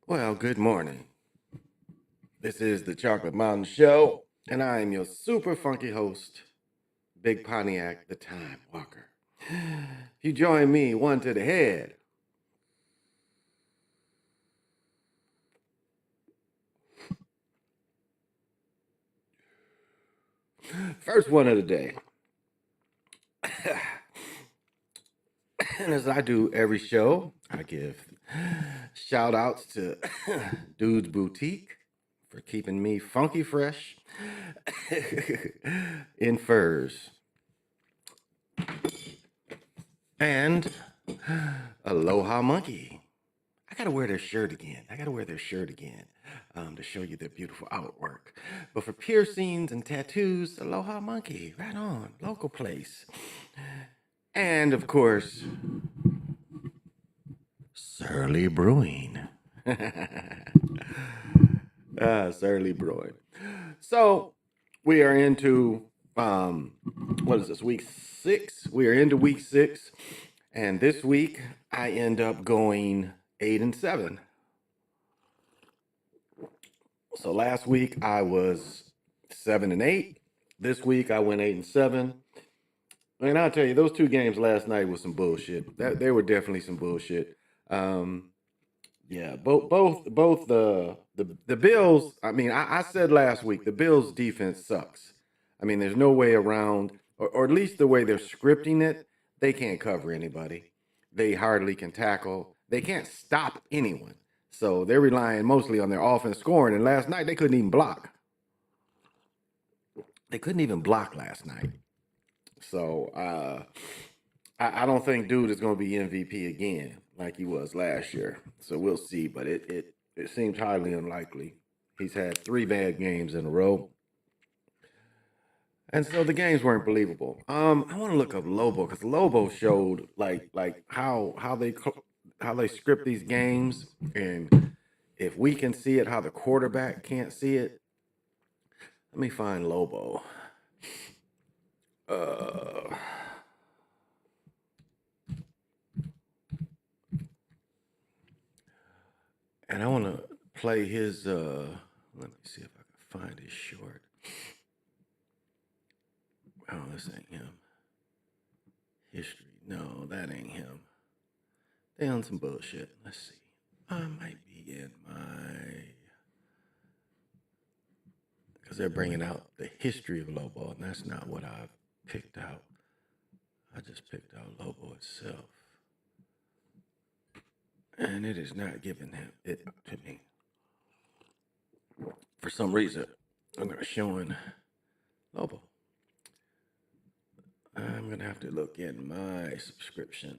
Well, good morning. This is the Chocolate Mountain Show, and I am your super funky host, Big Pontiac, the Time Walker. You join me, one to the head. First one of the day. And as I do every show, I give shout outs to Dude's Boutique for keeping me funky fresh in furs. And Aloha Monkey. I gotta wear their shirt again. To show you their beautiful artwork. But for piercings and tattoos, Aloha Monkey, right on, local place. And of course, Surly Brewing. Surly Brewing. So we are into what is this, week 6? We are into week 6, and this week I end up going 8-7. So last week I was 7-8. This week I went 8-7. And I'll tell you, those 2 games last night was some bullshit. They were definitely some bullshit. Yeah, both the Bills. I mean, I said last week the Bills' defense sucks. I mean, there's no way around, or at least the way they're scripting it, they can't cover anybody. They hardly can tackle. They can't stop anyone. So they're relying mostly on their offense scoring. And last night they couldn't even block. They couldn't even block last night. So I don't think Dude is going to be MVP again like he was last year. So we'll see. But it seems highly unlikely. He's had 3 bad games in a row. And so the games weren't believable. I want to look up Lobo because Lobo showed like how they script these games, and if we can see it, how the quarterback can't see it. Let me find Lobo. And I want to play his. Let me see if I can find his short. Oh, this ain't him. History. No, that ain't him. They on some bullshit. Let's see. I might be in my... Because they're bringing out the history of Lobo, and that's not what I've picked out. I just picked out Lobo itself. And it is not giving him it to me. For some reason, I'm not showing Lobo. I'm going to have to look in my subscriptions.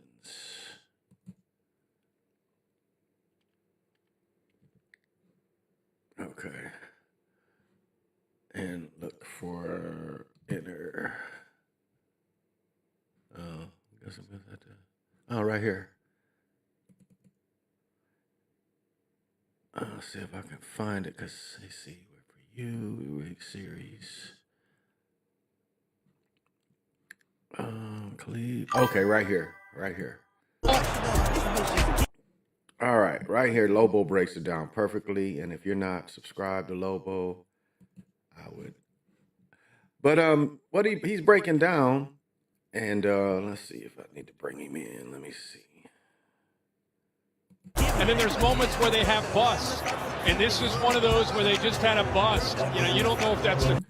Okay. And look for enter. Guess I'm gonna have to. Oh, right here. I'll see if I can find it, because they see where for you, week series. Cleve. Okay, right here. All right here, Lobo breaks it down perfectly. And if you're not subscribed to Lobo, I would. But what he's breaking down, and let's see if I need to bring him in. Let me see. And then there's moments where they have busts, and this is one of those where they just had a bust. You don't know if that's the.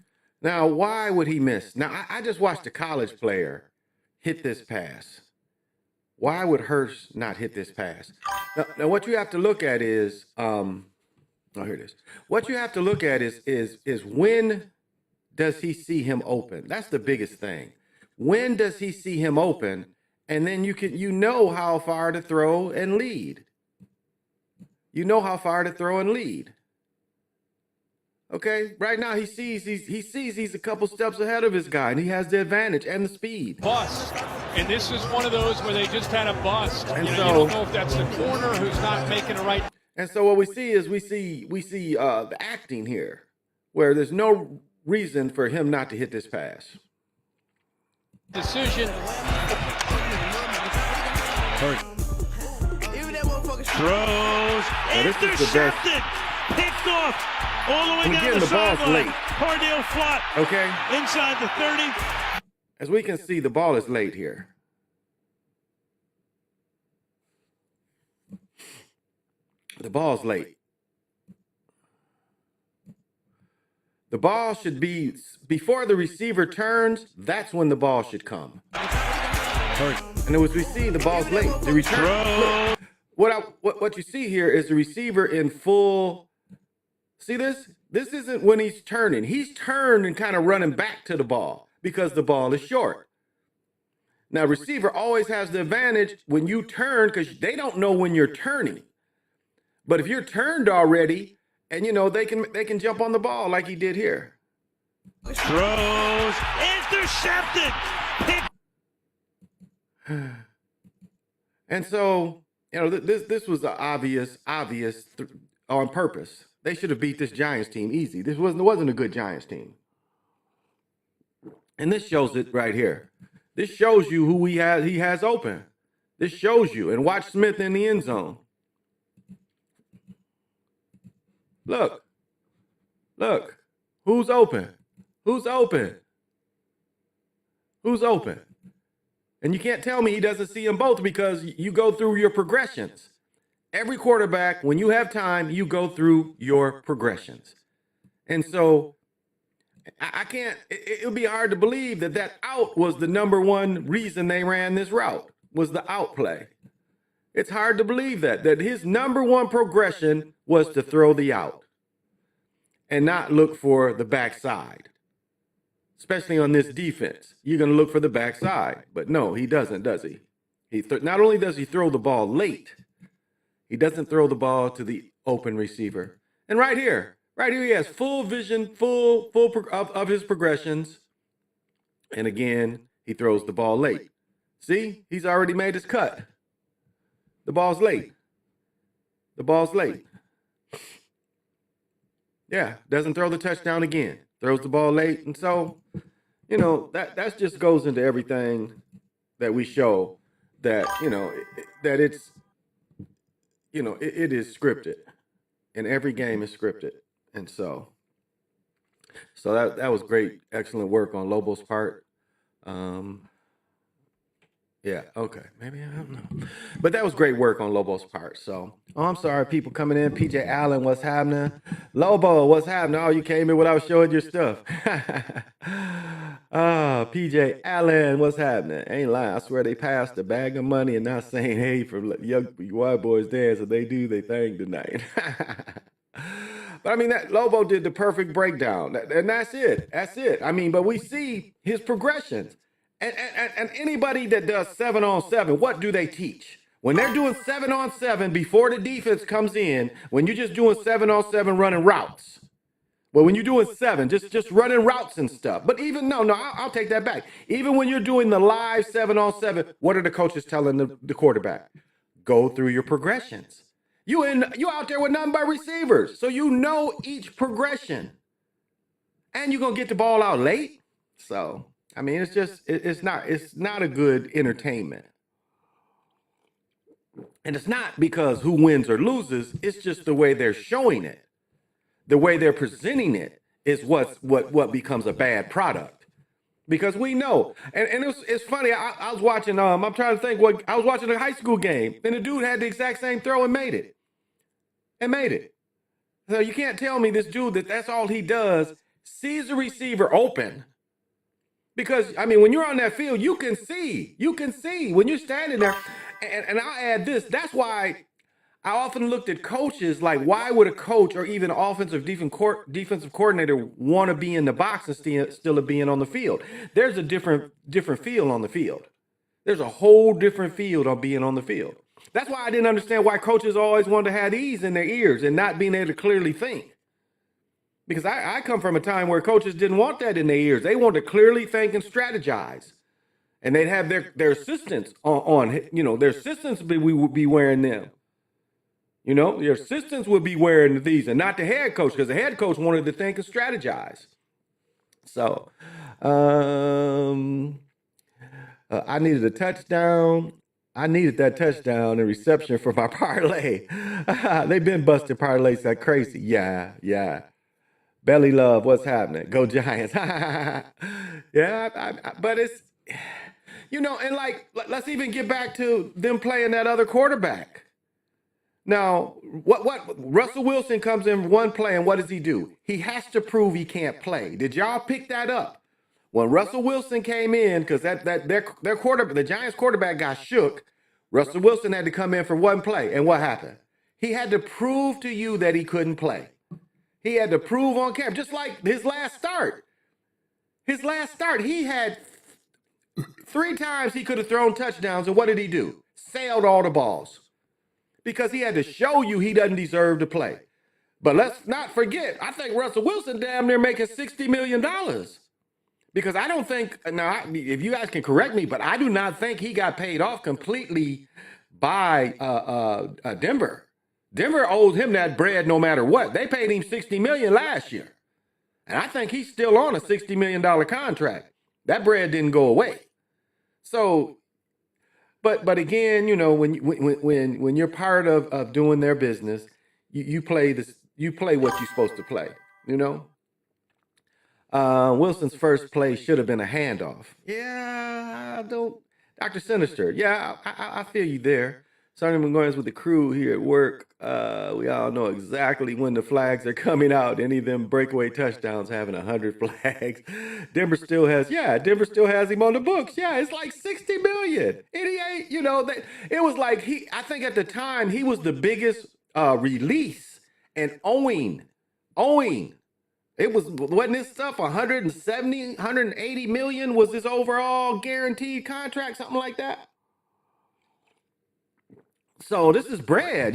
Now, why would he miss? Now, I just watched a college player hit this pass. Why would Hurst not hit this pass? Now what you have to look at is, here it is. What you have to look at is when does he see him open? That's the biggest thing. When does he see him open? And then you know how far to throw and lead. You know how far to throw and lead. Okay, right now he sees he's a couple steps ahead of his guy, and he has the advantage and the speed. Bust, and this is one of those where they just had a bust. And you don't know if that's the corner who's not making a right. And so what we see is we see the acting here, where there's no reason for him not to hit this pass. Decision. Throws. This is the best. Intercepted. Picked off. All the way And down again, the the ball's sideline. late. Cardale flat. Okay. Inside the 30. As we can see, the ball is late here. The ball's late. The ball should be, before the receiver turns, that's when the ball should come. And as we see, the ball's late. The return. Look, what you see here is the receiver in full. See this? This isn't when he's turning. He's turned and kind of running back to the ball because the ball is short. Now, receiver always has the advantage when you turn because they don't know when you're turning. But if you're turned already, and they can jump on the ball like he did here. Throws. Intercepted. And so, this was an obvious on purpose. They should have beat this Giants team easy. This wasn't a good Giants team. And this shows it right here. This shows you who he has open. This shows you. And watch Smith in the end zone. Look. Who's open? Who's open? Who's open? And you can't tell me he doesn't see them both because you go through your progressions. Every quarterback, when you have time, you go through your progressions. And so I can't, it would be hard to believe that out was the number one reason they ran this route, was the out play. It's hard to believe that his number one progression was to throw the out and not look for the backside, especially on this defense. You're going to look for the backside, but no, he doesn't, does he? Not only does he throw the ball late, he doesn't throw the ball to the open receiver. And right here he has full vision, full of his progressions. And again, he throws the ball late. See, he's already made his cut. The ball's late. The ball's late. Yeah, doesn't throw the touchdown again. Throws the ball late. And so, that just goes into everything that we show that, that it's, it is scripted. And every game is scripted. And so that was great. Excellent work on Lobo's part. Yeah, okay. Maybe, I don't know. But that was great work on Lobo's part. So, I'm sorry, people coming in. PJ Allen, what's happening? Lobo, what's happening? Oh, you came in without showing your stuff. PJ Allen, what's happening? Ain't lying. I swear they passed a bag of money and not saying, hey, for young white boys dance, so they do their thing tonight. But I mean, that Lobo did the perfect breakdown. And that's it. That's it. I mean, but we see his progressions. And anybody that does 7-on-7, what do they teach? When they're doing 7-on-7 before the defense comes in, when you're just doing 7-on-7 running routes. Well, when you're doing 7, just running routes and stuff. But even, I'll take that back. Even when you're doing the live 7-on-7, what are the coaches telling the quarterback? Go through your progressions. You out there with nothing but receivers, so you know each progression. And you're going to get the ball out late. So, I mean, it's not a good entertainment. And it's not because who wins or loses, it's just the way they're showing it. The way they're presenting it is what becomes a bad product. Because we know. And it's funny, I was watching, I'm trying to think I was watching a high school game, and the dude had the exact same throw and made it. So you can't tell me this dude that's all he does, sees the receiver open. Because, I mean, when you're on that field, you can see when you're standing there. And I'll add this. That's why I often looked at coaches like, why would a coach or even offensive defensive coordinator want to be in the box instead of being on the field? There's a different feel on the field. There's a whole different field on being on the field. That's why I didn't understand why coaches always wanted to have these in their ears and not being able to clearly think. Because I come from a time where coaches didn't want that in their ears. They wanted to clearly think and strategize. And they'd have their assistants on their assistants would be wearing them. Their assistants would be wearing these and not the head coach, because the head coach wanted to think and strategize. So, I needed a touchdown. I needed that touchdown and reception for my parlay. They've been busting parlays like crazy. Yeah, yeah. Belly love, what's happening? Go Giants. Yeah, but it's, and like, let's even get back to them playing that other quarterback. Now, what Russell Wilson comes in one play, and what does he do? He has to prove he can't play. Did y'all pick that up? When Russell Wilson came in, because their quarterback, the Giants quarterback got shook, Russell Wilson had to come in for one play. And what happened? He had to prove to you that he couldn't play. He had to prove on camera, just like his last start. His last start, he had 3 times he could have thrown touchdowns, and what did he do? Sailed all the balls. Because he had to show you he doesn't deserve to play. But let's not forget, I think Russell Wilson damn near making $60 million. Because I don't think, now, if you guys can correct me, but I do not think he got paid off completely by Denver. Denver owed him that bread no matter what. They paid him $60 million last year. And I think he's still on a $60 million contract. That bread didn't go away. So, but again, when you're part of doing their business, you play what you're supposed to play, Wilson's first play should have been a handoff. Yeah, I don't. Dr. Sinister, yeah, I feel you there. Sergeant McGowan's with the crew here at work. We all know exactly when the flags are coming out. Any of them breakaway touchdowns having 100 flags. Denver still has him on the books. Yeah, it's like 60 million. And he ain't, it was like I think at the time he was the biggest release and owing. Wasn't this stuff 170, 180 million was his overall guaranteed contract, something like that? So this is bread,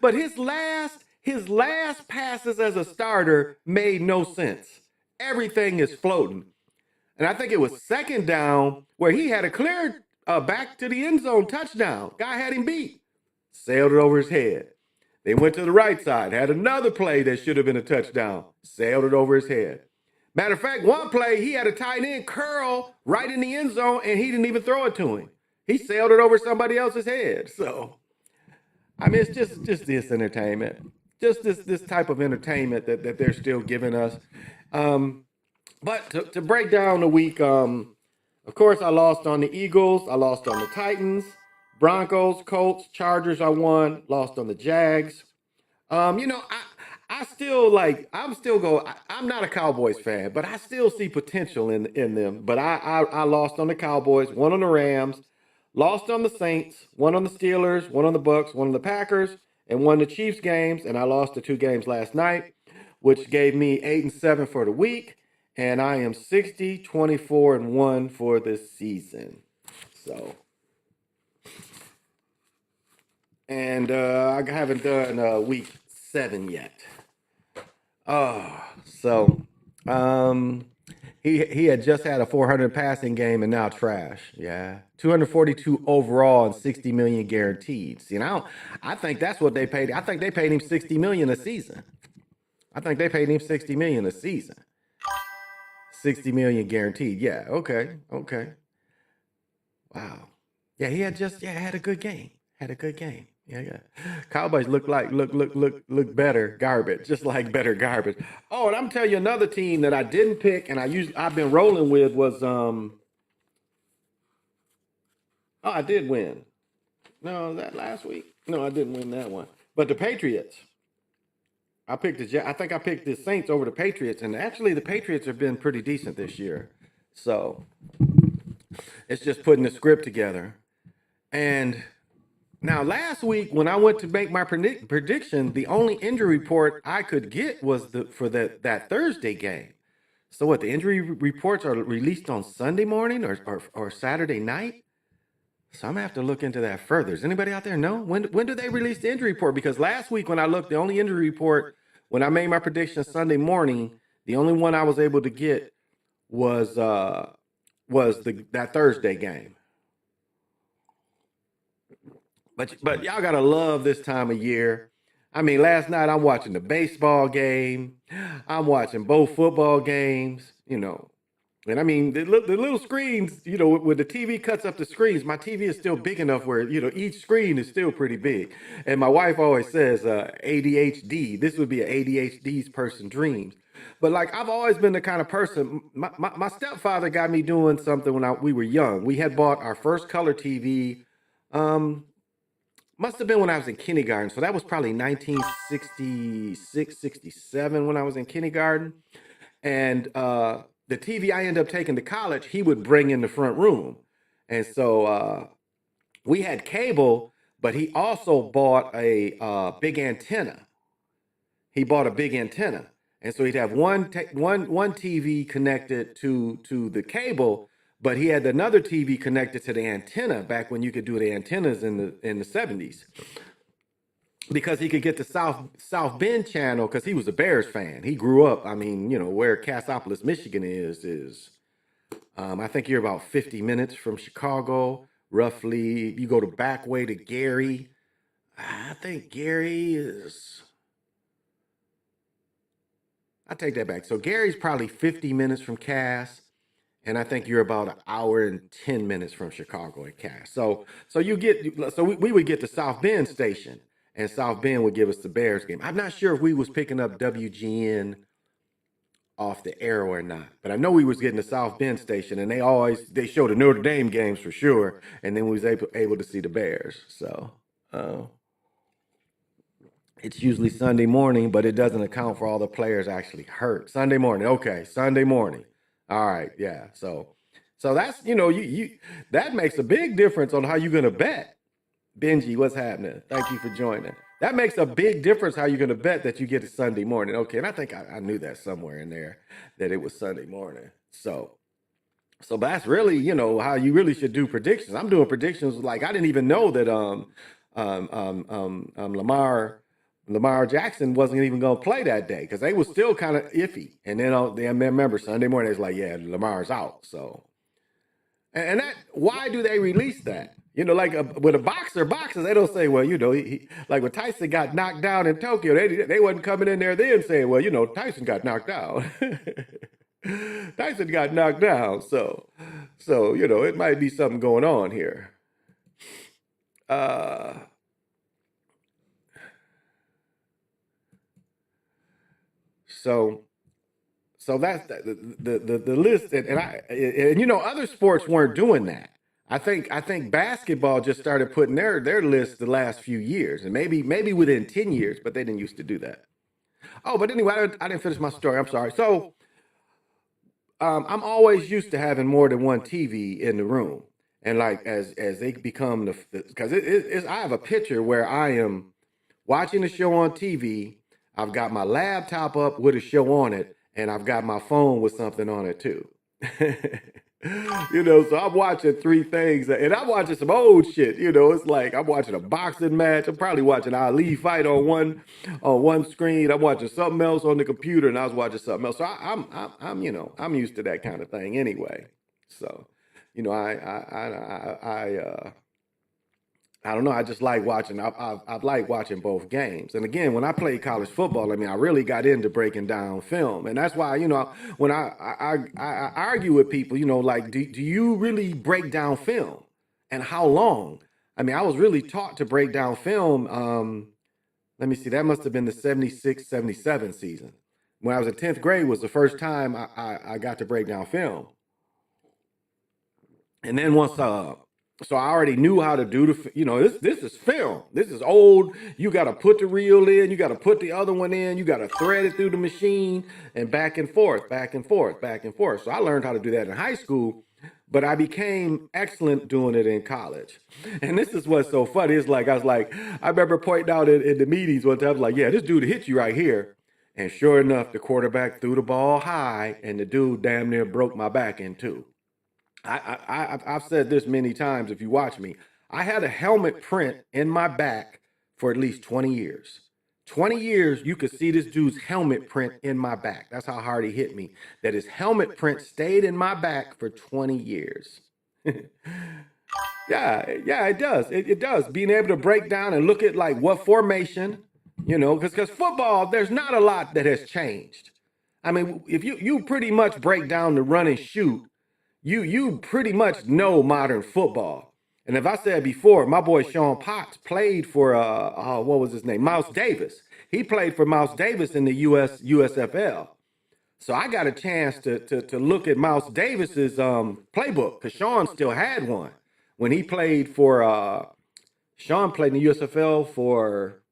but his last passes as a starter made no sense. Everything is floating. And I think it was second down where he had a clear back to the end zone touchdown. Guy had him beat. Sailed it over his head. They went to the right side, had another play that should have been a touchdown. Sailed it over his head. Matter of fact, one play, he had a tight end curl right in the end zone, and he didn't even throw it to him. He sailed it over somebody else's head. So, I mean, it's just this entertainment. Just this type of entertainment that they're still giving us. But to break down the week, of course, I lost on the Eagles. I lost on the Titans. Broncos, Colts, Chargers, I won. Lost on the Jags. I'm not a Cowboys fan, but I still see potential in them. But I lost on the Cowboys, won on the Rams, lost on the Saints, won on the Steelers, won on the Bucks, won on the Packers, and won the Chiefs games. And I lost the 2 games last night, which gave me 8-7 for the week. And I am 60-24-1 for this season. So. And I haven't done week 7 yet. He had just had a 400 passing game and now trash. Yeah, 242 overall and 60 million guaranteed. I think that's what they paid. I think they paid him 60 million a season. 60 million guaranteed. Yeah. Okay. Wow. Yeah, he had had a good game. Yeah. Cowboys look better garbage, just like better garbage. Oh, and I'm telling you another team that I didn't pick and I've been rolling with was I did win. No, that last week. No, I didn't win that one. But the Patriots. I think I picked the Saints over the Patriots, and actually the Patriots have been pretty decent this year. So it's just putting the script together. And now, last week, when I went to make my prediction, the only injury report I could get was for that Thursday game. So what, the injury reports are released on Sunday morning or Saturday night? So I'm going to have to look into that further. Does anybody out there know? When do they release the injury report? Because last week when I looked, the only injury report, when I made my prediction Sunday morning, the only one I was able to get was that Thursday game. But y'all gotta love this time of year. I mean, last night I'm watching the baseball game. I'm watching both football games. And I mean, the little screens, you know, when the TV cuts up the screens, my TV is still big enough where, you know, each screen is still pretty big. And my wife always says ADHD. This would be an ADHD's person dreams. But like, I've always been the kind of person, my stepfather got me doing something when we were young. We had bought our first color TV. Um, Must have been when I was in kindergarten. So that was probably 1966, 67 when I was in kindergarten. And the TV I ended up taking to college, he would bring in the front room. And so we had cable, but he also bought a big antenna. He bought a big antenna. And so he'd have one TV connected to the cable, but he had another TV connected to the antenna back when you could do the antennas in the 70s, because he could get the South Bend channel, because he was a Bears fan. He grew up, I mean, you know, where Cassopolis, Michigan is I think you're about 50 minutes from Chicago, roughly. You go to back way to Gary. I think Gary is, I take that back. So Gary's probably 50 minutes from Cass, and I think you're about an hour and 10 minutes from Chicago at Cass. So you get, so we would get the South Bend station, and South Bend would give us the Bears game. I'm not sure if we was picking up WGN off the air or not, but I know we was getting the South Bend station, and they showed the Notre Dame games for sure, and then we was able to see the Bears. So it's usually Sunday morning, but it doesn't account for all the players actually hurt. Sunday morning, okay, Sunday morning. All right, yeah. So that's, you know, you that makes a big difference on how you're gonna bet. Benji, what's happening? Thank you for joining. That makes a big difference how you're going to bet that you get it Sunday morning. Okay, and I think I knew that somewhere in there that it was Sunday morning. So that's really, you know, how you really should do predictions. I'm doing predictions like I didn't even know that Lamar Jackson wasn't even going to play that day because they was still kind of iffy. And then I remember Sunday morning it's like, yeah, Lamar's out. So and that, why do they release that? You know, like with a boxers, they don't say, well, you know, like when Tyson got knocked down in Tokyo, they wasn't coming in there then saying, well, you know, Tyson got knocked down. Tyson got knocked down. So, you know, it might be something going on here. So that's the list, and you know, other sports weren't doing that. I think basketball just started putting their list the last few years, and maybe within 10 years, but they didn't used to do that. Oh, but anyway, I didn't finish my story. I'm sorry. So I'm always used to having more than one TV in the room, and like as they become because I have a picture where I am watching a show on TV. I've got my laptop up with a show on it, and I've got my phone with something on it too. You know, so I'm watching three things, and I'm watching some old shit. You know, it's like I'm watching a boxing match. I'm probably watching Ali fight on one screen. I'm watching something else on the computer, and I was watching something else. So I'm you know, I'm used to that kind of thing anyway. So, you know, I don't know. I just like watching. I've liked watching both games. And again, when I played college football, I mean, I really got into breaking down film, and that's why, you know, when I argue with people, you know, like, do you really break down film, and how long? I mean, I was really taught to break down film. Let me see. That must have been the 76, 77 season. When I was in 10th grade was the first time I got to break down film. And then once so I already knew how to do you know, this is film. This is old. You got to put the reel in. You got to put the other one in. You got to thread it through the machine and back and forth, back and forth, back and forth. So I learned how to do that in high school, but I became excellent doing it in college. And this is what's so funny. It's like, I remember pointing out in the meetings one time, I was like, yeah, this dude hit you right here. And sure enough, the quarterback threw the ball high, and the dude damn near broke my back in two. I've said this many times. If you watch me, I had a helmet print in my back for at least 20 years. 20 years, you could see this dude's helmet print in my back. That's how hard he hit me. That his helmet print stayed in my back for 20 years. Yeah, it does. It does. Being able to break down and look at like what formation, you know, because football, there's not a lot that has changed. I mean, if you pretty much break down the run and shoot, you pretty much know modern football. And if I said before, my boy Sean Potts played for what was his name? Mouse Davis. He played for Mouse Davis in the USFL. So I got a chance to look at Mouse Davis's playbook because Sean still had one when he played for Sean played in the USFL for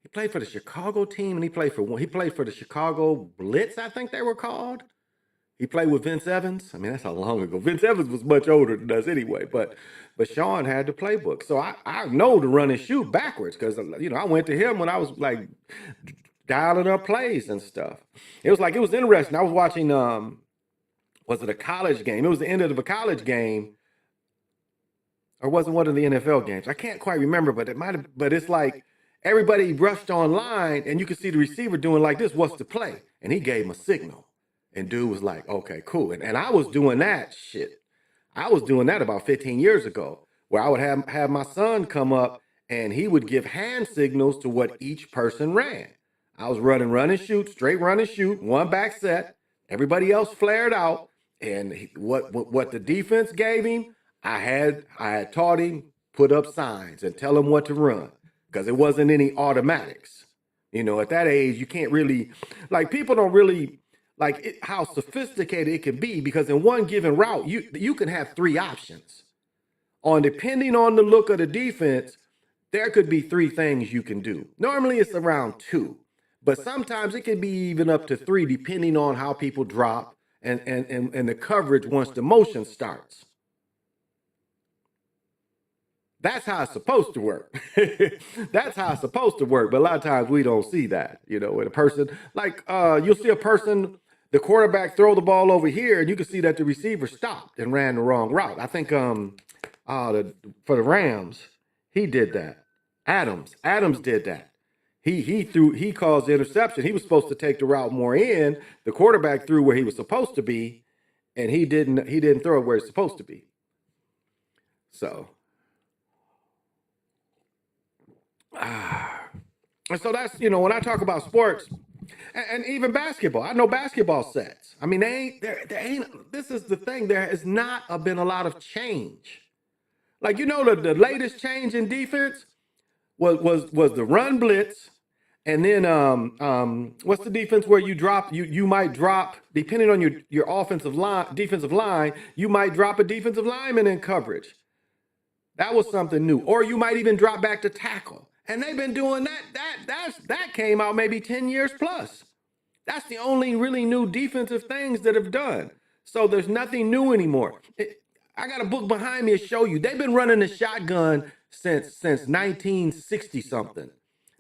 he played for the Chicago team and he played for the Chicago Blitz, I think they were called. He played with Vince Evans. I mean, that's how long ago. Vince Evans was much older than us anyway, but Sean had the playbook. So I know to run and shoot backwards because I went to him when I was like dialing up plays and stuff. It was interesting. I was watching was it a college game? It was the end of a college game. Or was it one of the NFL games? I can't quite remember, but it's like everybody rushed online and you could see the receiver doing like this, what's the play? And he gave him a signal. And dude was like, okay, cool. And I was doing that shit. I was doing that about 15 years ago, where I would have my son come up and he would give hand signals to what each person ran. I was running run and shoot, straight run and shoot, one back set. Everybody else flared out. And what the defense gave him, I had taught him put up signs and tell him what to run because it wasn't any automatics. At that age, you can't really, like, people don't really like how sophisticated it can be because in one given route, you can have three options. Depending on the look of the defense, there could be three things you can do. Normally it's around two, but sometimes it can be even up to three depending on how people drop and the coverage once the motion starts. That's how it's supposed to work. That's how it's supposed to work. But a lot of times we don't see that, with a person like you'll see a person, the quarterback throw the ball over here and you can see that the receiver stopped and ran the wrong route. I think for the Rams, he did that. Adams did that. He caused the interception. He was supposed to take the route more in. The quarterback threw where he was supposed to be, and he didn't throw it where it's supposed to be. So and so that's, when I talk about sports and even basketball, I know basketball sets. I mean, this is the thing. There has not been a lot of change. Like, the latest change in defense was the run blitz. And then what's the defense where you might drop, depending on your defensive line, you might drop a defensive lineman in coverage. That was something new. Or you might even drop back to tackle. And they've been doing that came out maybe 10 years plus. That's the only really new defensive things that have done. So there's nothing new anymore. I got a book behind me to show you. They've been running the shotgun since 1960 something.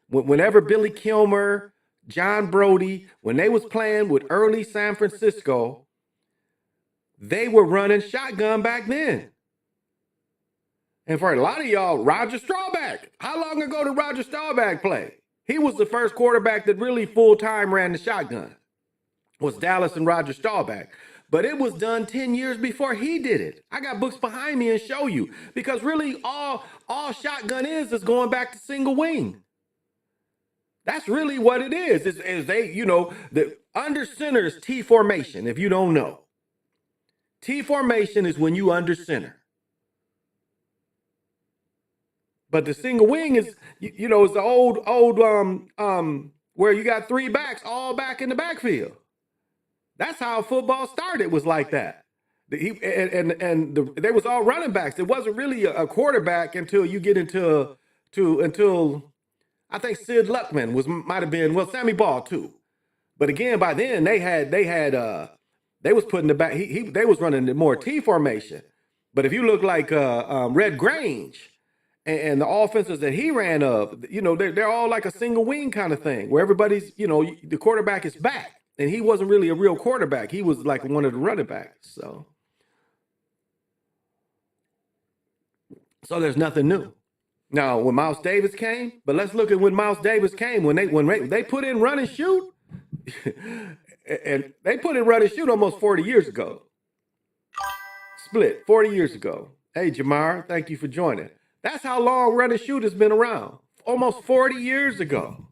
Whenever Billy Kilmer, John Brody, when they was playing with early San Francisco, they were running shotgun back then. And for a lot of y'all, Roger Staubach. How long ago did Roger Staubach play? He was the first quarterback that really full-time ran the shotgun. Was Dallas and Roger Staubach. But it was done 10 years before he did it. I got books behind me and show you. Because really all shotgun is going back to single wing. That's really what it is. Is they, the under center is T formation, if you don't know. T formation is when you under center. But the single wing is, is the old where you got three backs all back in the backfield. That's how football started, was like that. They was all running backs. It wasn't really a quarterback until you get until I think Sid Luckman might have been, Sammy Ball too. But again, by then they was putting the back. They was running the more T formation. But if you look like Red Grange and the offenses that he ran they're all like a single wing kind of thing where everybody's, the quarterback is back. And he wasn't really a real quarterback. He was like one of the running backs. So there's nothing new. Now, when Mouse Davis came, but let's look at when Mouse Davis came. When they put in run and shoot, and they put in run and shoot almost 40 years ago. Split 40 years ago. Hey, Jamar, thank you for joining. That's how long run and shoot has been around. Almost 40 years ago.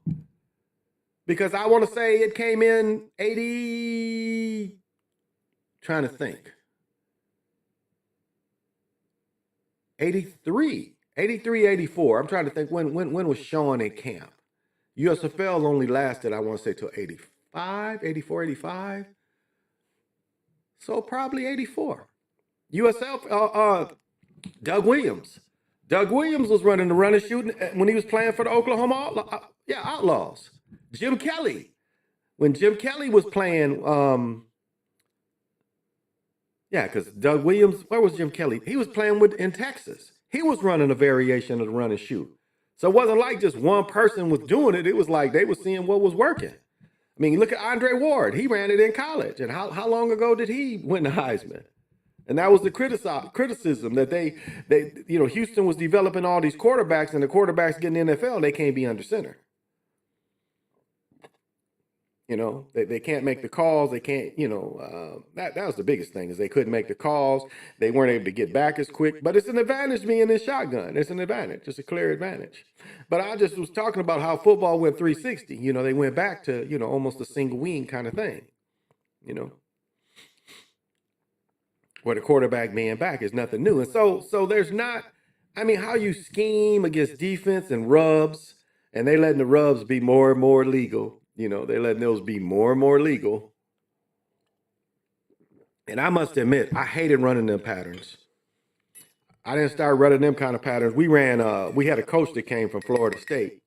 because I want to say it came in 80. Trying to think. 83, 83, 84. I'm trying to think when was Sean in camp. USFL only lasted, I want to say, till 85, 84, 85. So probably 84. USF, Doug Williams. Doug Williams was running the run and shooting when he was playing for the Oklahoma Outlaws. Jim Kelly. When Jim Kelly was playing, because Doug Williams, where was Jim Kelly? He was playing in Texas. He was running a variation of the run and shoot. So it wasn't like just one person was doing it. It was like they were seeing what was working. I mean, look at Andre Ward. He ran it in college. And how long ago did he win the Heisman? And that was the criticism that they Houston was developing all these quarterbacks, and the quarterbacks getting in the NFL, they can't be under center. They can't make the calls. They can't, that was the biggest thing is they couldn't make the calls. They weren't able to get back as quick. But it's an advantage being in shotgun. It's an advantage. It's a clear advantage. But I just was talking about how football went 360. They went back to, almost a single wing kind of thing, where the quarterback being back is nothing new. And so there's not, how you scheme against defense and rubs, and they letting the rubs be more and more legal. They're letting those be more and more legal. And I must admit, I hated running them patterns. I didn't start running them kind of patterns. We had a coach that came from Florida State.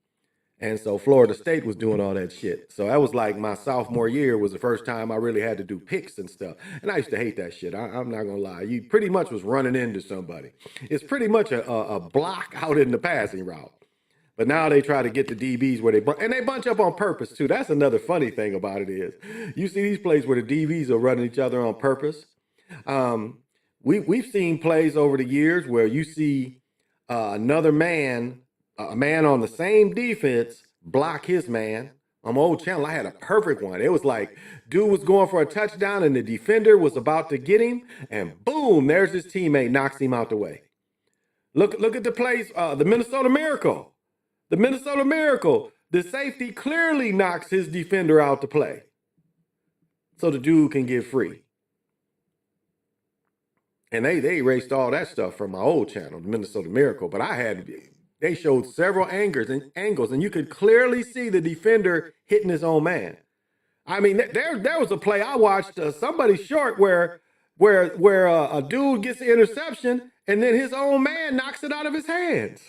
And so Florida State was doing all that shit. So that was like my sophomore year was the first time I really had to do picks and stuff. And I used to hate that shit. I'm not going to lie. You pretty much was running into somebody. It's pretty much a block out in the passing route. But now they try to get the DBs where they bunch up on purpose too. That's another funny thing about it is you see these plays where the DBs are running each other on purpose. We've seen plays over the years where you see another man, a man on the same defense, block his man. On my old channel, I had a perfect one. It was like dude was going for a touchdown and the defender was about to get him, and boom, there's his teammate, knocks him out the way. Look at the plays, the Minnesota Miracle. The Minnesota Miracle, the safety clearly knocks his defender out to play so the dude can get free. And they erased all that stuff from my old channel, the Minnesota Miracle. But they showed several angles, and you could clearly see the defender hitting his own man. There was a play I watched, somebody short where a dude gets the interception, and then his own man knocks it out of his hands.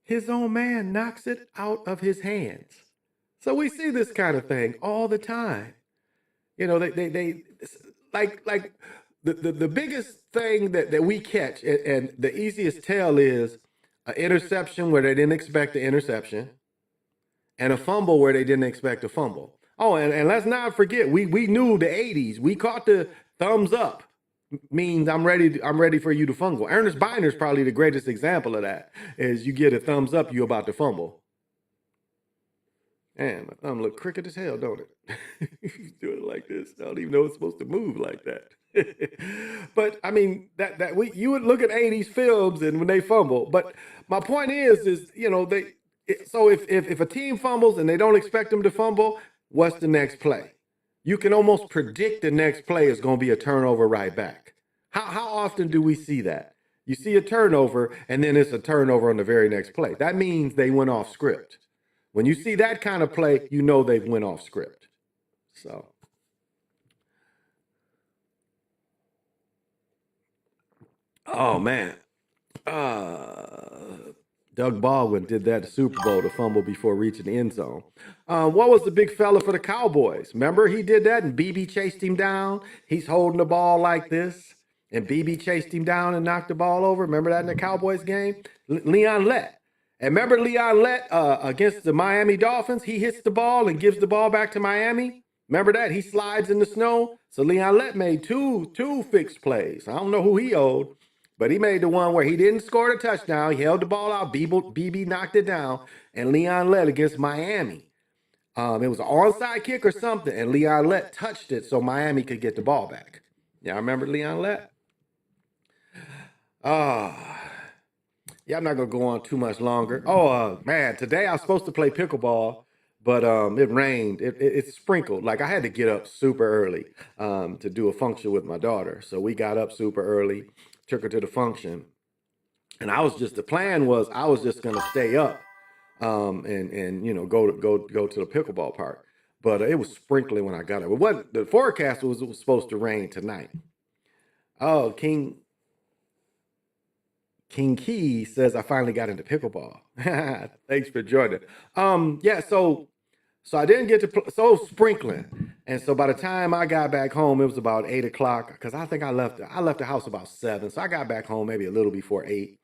His own man knocks it out of his hands. So we see this kind of thing all the time. They the biggest thing that we catch and the easiest tell is an interception where they didn't expect the interception and a fumble where they didn't expect a fumble. Oh, and let's not forget, we knew the 80s. We caught the thumbs up. Means I'm ready for you to fumble. Ernest Biner is probably the greatest example of that. Is you get a thumbs up, you about to fumble. Man, my thumb look crooked as hell, don't it? He's doing it like this. I don't even know it's supposed to move like that. But you would look at 80s films and when they fumble. But my point is so if a team fumbles and they don't expect them to fumble, what's the next play? You can almost predict the next play is going to be a turnover right back. How often do we see that? You see a turnover, and then it's a turnover on the very next play. That means they went off script. When you see that kind of play, you know they've went off script. So. Oh, man. Doug Baldwin did that at the Super Bowl to fumble before reaching the end zone. What was the big fella for the Cowboys? Remember, he did that and BB chased him down. He's holding the ball like this, and BB chased him down and knocked the ball over. Remember that in the Cowboys game? Leon Lett. And remember Leon Lett against the Miami Dolphins? He hits the ball and gives the ball back to Miami. Remember that? He slides in the snow. So Leon Lett made two fixed plays. I don't know who he owed. But he made the one where he didn't score the touchdown. He held the ball out. BB knocked it down. And Leon Lett against Miami. It was an onside kick or something. And Leon Lett touched it so Miami could get the ball back. Y'all remember Leon Lett? Yeah, I'm not gonna go on too much longer. Oh, man, today I was supposed to play pickleball, but it rained. It sprinkled. Like I had to get up super early to do a function with my daughter. So we got up super early, took her to the function, and the plan was I was just gonna stay up and go to the pickleball park. But it was sprinkling when I got up. But what the forecast was, it was supposed to rain tonight. Oh, King Key says I finally got into pickleball. Thanks for joining. Yeah, so I didn't get to so it was sprinkling, and so by the time I got back home, it was about 8 o'clock because I think I left the house about 7, so I got back home maybe a little before 8,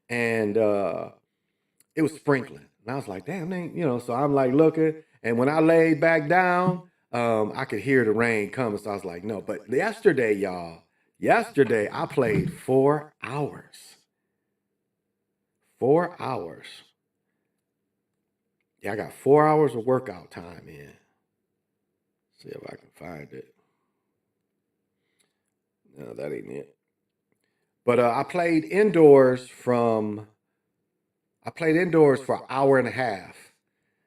and it was sprinkling, and I was like, damn, So I'm like looking, and when I laid back down, I could hear the rain coming, so I was like, no. But yesterday, y'all, I played 4 hours. 4 hours. Yeah, I got 4 hours of workout time in. See if I can find it. No, that ain't it. But I played indoors for an hour and a half.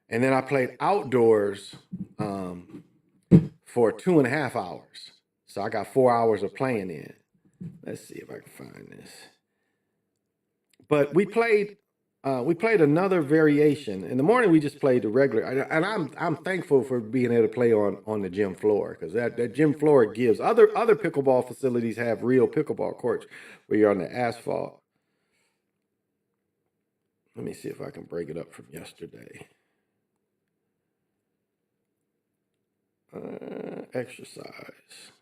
And then I played outdoors for 2.5 hours. So I got 4 hours of playing in. Let's see if I can find this. But we played another variation. In the morning, we just played the regular, and I'm thankful for being able to play on the gym floor because that gym floor gives other pickleball facilities have real pickleball courts where you're on the asphalt. Let me see if I can break it up from yesterday. Exercise.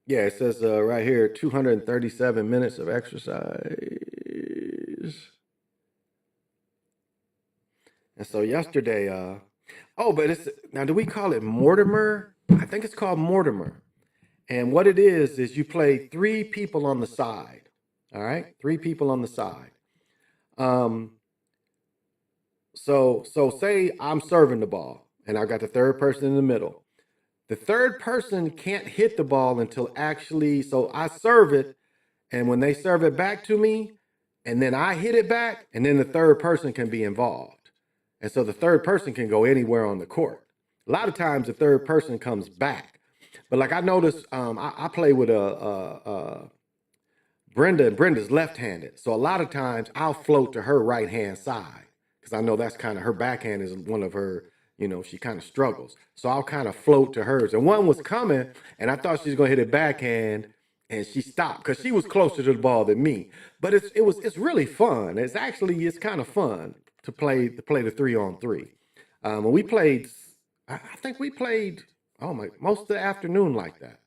Yeah, it says right here 237 minutes of exercise. And so yesterday, but it's now, do we call it Mortimer? I think it's called Mortimer. And what it is you play 3 people on the side. All right, 3 people on the side. Um, so say I'm serving the ball and I got the third person in the middle. The third person can't hit the ball until so I serve it, and when they serve it back to me, and then I hit it back, and then the third person can be involved. And so the third person can go anywhere on the court. A lot of times the third person comes back. But like I noticed, I play with Brenda, and Brenda's left-handed. So a lot of times I'll float to her right-hand side because I know that's kind of her backhand is one of her, she kind of struggles. So I'll kind of float to hers. And one was coming, and I thought she was going to hit it backhand, and she stopped because she was closer to the ball than me. But it's really fun. It's kind of fun to play the 3-on-3. When we played, I think we played most of the afternoon like that.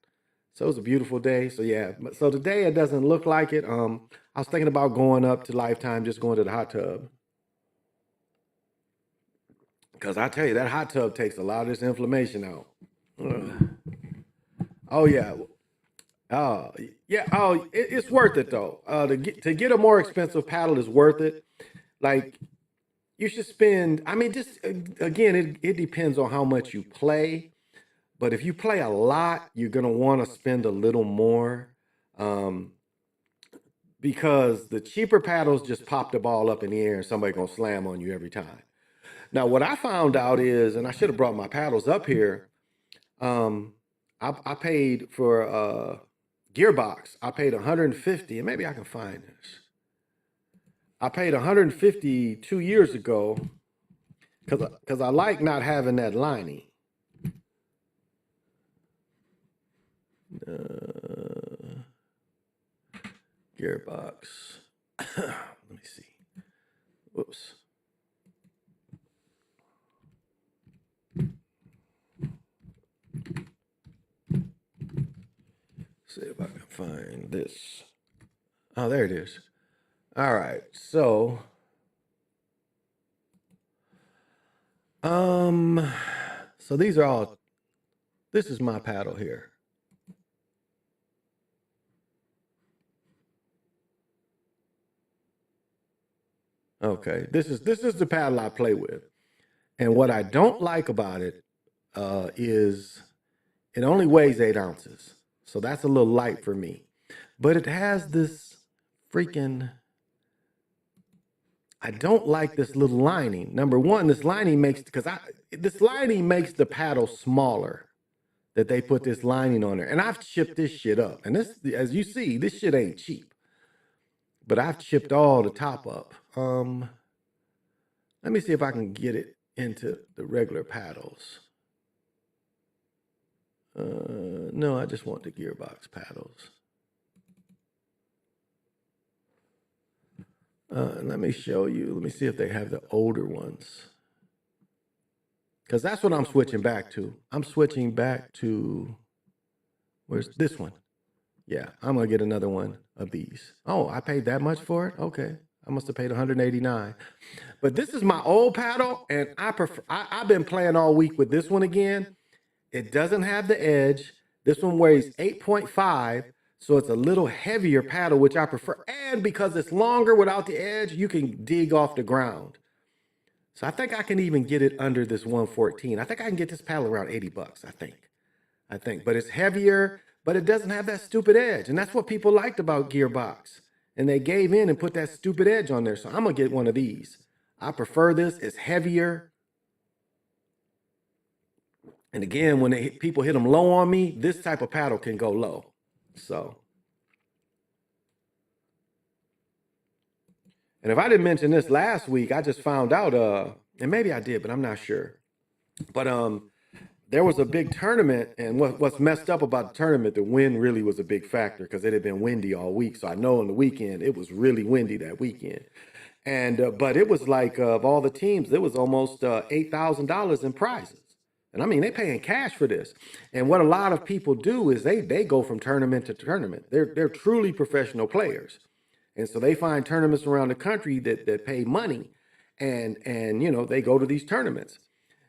So it was a beautiful day. So yeah, so today it doesn't look like it. I was thinking about going up to Lifetime, just going to the hot tub. Because I tell you, that hot tub takes a lot of this inflammation out. Ugh. Oh yeah. Yeah. Oh, it's worth it though. To get a more expensive paddle is worth it. Like you should spend. I mean, just again, it depends on how much you play. But if you play a lot, you're gonna want to spend a little more. Um, because the cheaper paddles just pop the ball up in the air and somebody's gonna slam on you every time. Now, what I found out is, and I should have brought my paddles up here. Um, I paid for gearbox. I paid 150, and maybe I can find this. I paid 150 2 years ago because I like not having that lining. Gearbox. Let me see. Whoops. See if I can find this. Oh, there it is. All right. So, so these are all. This is my paddle here. Okay, this is the paddle I play with, and what I don't like about it it only weighs 8 ounces. So that's a little light for me. But it has this freaking, I don't like this little lining. Number one, this lining makes, this lining makes the paddle smaller, that they put this lining on there. And I've chipped this shit up. And this, as you see, this shit ain't cheap. But I've chipped all the top up. Let me see if I can get it into the regular paddles. No, I just want the gearbox paddles. Let me show you. Let me see if they have the older ones. Because that's what I'm switching back to. I'm switching back to, where's this one? Yeah, I'm going to get another one of these. Oh, I paid that much for it? Okay. I must have paid $189. But this is my old paddle, and I've been playing all week with this one again. It doesn't have the edge. This one weighs 8.5, so it's a little heavier paddle, which I prefer. And because it's longer without the edge, you can dig off the ground. So I think I can even get it under this 114. I think I can get this paddle around 80 bucks, I think. But it's heavier, but it doesn't have that stupid edge. And that's what people liked about Gearbox. And they gave in and put that stupid edge on there. So I'm going to get one of these. I prefer this. It's heavier. And again, when people hit them low on me, this type of paddle can go low. So. And if I didn't mention this last week, I just found out, and maybe I did, but I'm not sure. But there was a big tournament, and what's messed up about the tournament, the wind really was a big factor because it had been windy all week. So I know on the weekend, it was really windy that weekend. And but it was like, of all the teams, it was almost $8,000 in prizes. And I mean, they paying cash for this. And what a lot of people do is they go from tournament to tournament. They're truly professional players. And so they find tournaments around the country that pay money, and you know, they go to these tournaments.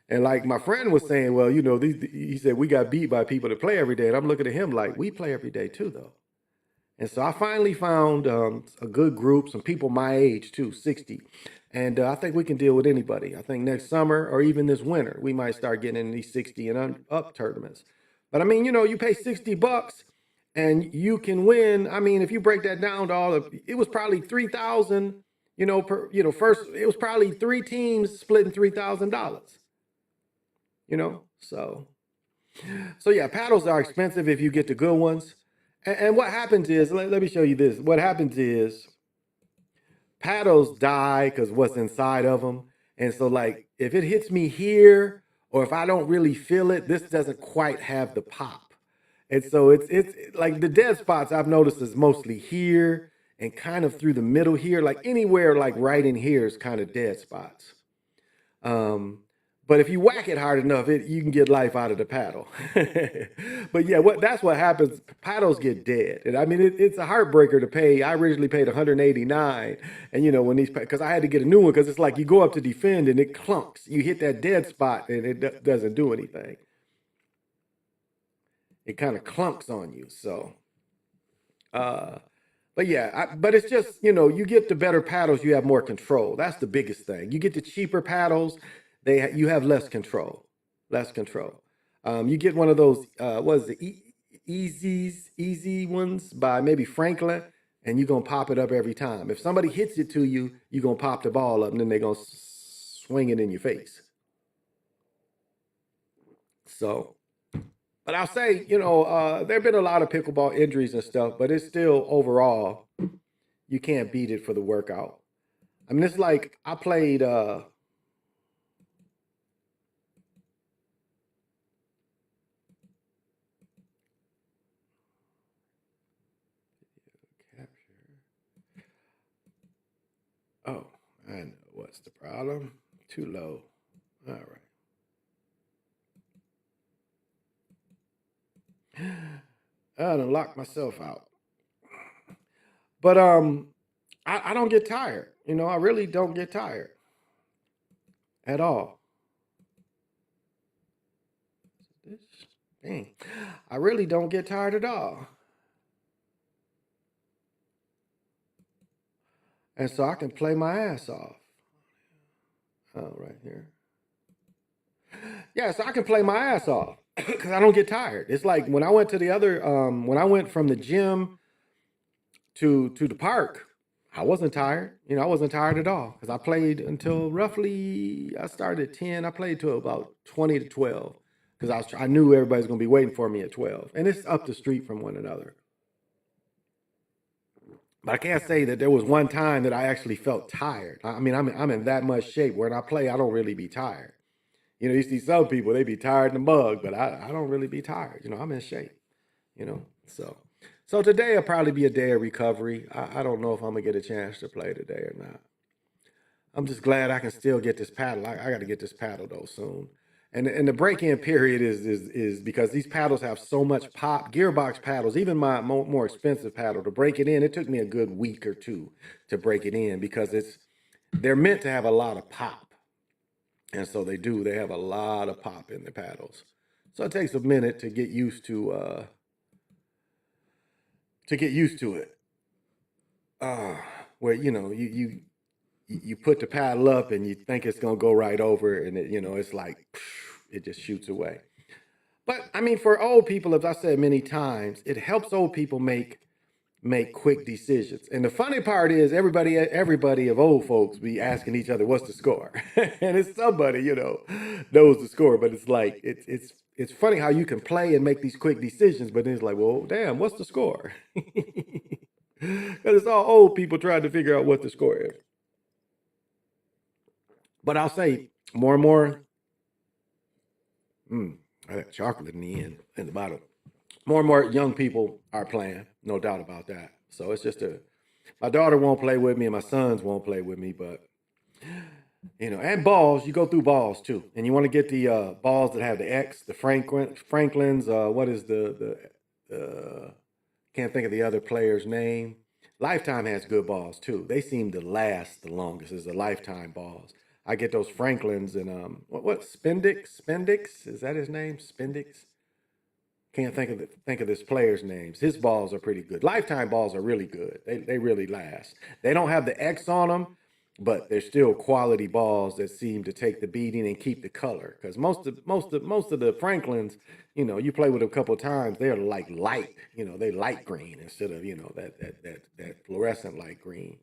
And like my friend was saying, well, you know, he said we got beat by people that play every day. And I'm looking at him like, we play every day too, though. And so I finally found a good group, some people my age too, 60. And I think we can deal with anybody. I think next summer or even this winter, we might start getting in these 60 and up tournaments. But I mean, you know, you pay 60 bucks and you can win. I mean, if you break that down to all of, it was probably 3,000, you know, first, it was probably 3 teams splitting $3,000, you know? So yeah, paddles are expensive if you get the good ones. And what happens is, let me show you this. What happens is paddles die because what's inside of them. And so like, if it hits me here, or if I don't really feel it, this doesn't quite have the pop. And so it's like the dead spots I've noticed is mostly here and kind of through the middle here, like anywhere like right in here is kind of dead spots. But if you whack it hard enough, you can get life out of the paddle. But yeah, that's what happens. Paddles get dead. And I mean, it's a heartbreaker to pay. I originally paid $189. And you know, because I had to get a new one, because it's like you go up to defend and it clunks. You hit that dead spot and it doesn't do anything. It kind of clunks on you. So, but yeah, but it's just, you know, you get the better paddles, you have more control. That's the biggest thing. You get the cheaper paddles, you have less control. You get one of those, what is it, easy ones by maybe Franklin, and you're going to pop it up every time. If somebody hits it to you, you're going to pop the ball up, and then they're going to swing it in your face. So, but I'll say, you know, there have been a lot of pickleball injuries and stuff, but it's still overall, you can't beat it for the workout. I mean, it's like I played capture. Oh, I know what's the problem. Too low. All right. I done locked myself out. But I don't get tired. You know, I really don't get tired at all. Dang. I really don't get tired at all. And so I can play my ass off. Oh, right here. Yeah, so I can play my ass off because I don't get tired. It's like when I went to the other, when I went from the gym to the park, I wasn't tired. I wasn't tired at all because I played until roughly I started at 10. I played till about 20 to 12 because I knew everybody's gonna be waiting for me at 12, and it's up the street from one another. But I can't say that there was one time that I actually felt tired. I mean, I'm in that much shape where when I play, I don't really be tired. You see some people, they be tired in the mug, but I don't really be tired. I'm in shape, So today will probably be a day of recovery. I don't know if I'm gonna get a chance to play today or not. I'm just glad I can still get this paddle. I got to get this paddle though soon. And the break-in period is because these paddles have so much pop. Gearbox paddles, even my more expensive paddle, to break it in, it took me a good week or two to break it in because they're meant to have a lot of pop. And so they do. They have a lot of pop in the paddles. So it takes a minute to get used to it. Where you put the paddle up and you think it's gonna go right over, and it's like it just shoots away. But I mean, for old people, as I said many times, it helps old people make quick decisions. And the funny part is everybody of old folks be asking each other, what's the score? And it's somebody, knows the score, but it's like it's funny how you can play and make these quick decisions, but then it's like, well, damn, what's the score? Because it's all old people trying to figure out what the score is. But I'll say more and more, I got chocolate in the end, in the bottom. More and more young people are playing, no doubt about that. So it's just my daughter won't play with me and my sons won't play with me, but and balls, you go through balls too. And you want to get the balls that have the X, the Franklin's, what is can't think of the other player's name. Lifetime has good balls too. They seem to last the longest is the Lifetime balls. I get those Franklins and what Spendix? Is that his name? Spendix? Can't think of this player's names. His balls are pretty good. Lifetime balls are really good. They really last. They don't have the X on them, but they're still quality balls that seem to take the beating and keep the color. Because most of the Franklins, you play with them a couple of times, they're like light. They light green instead of that fluorescent light green.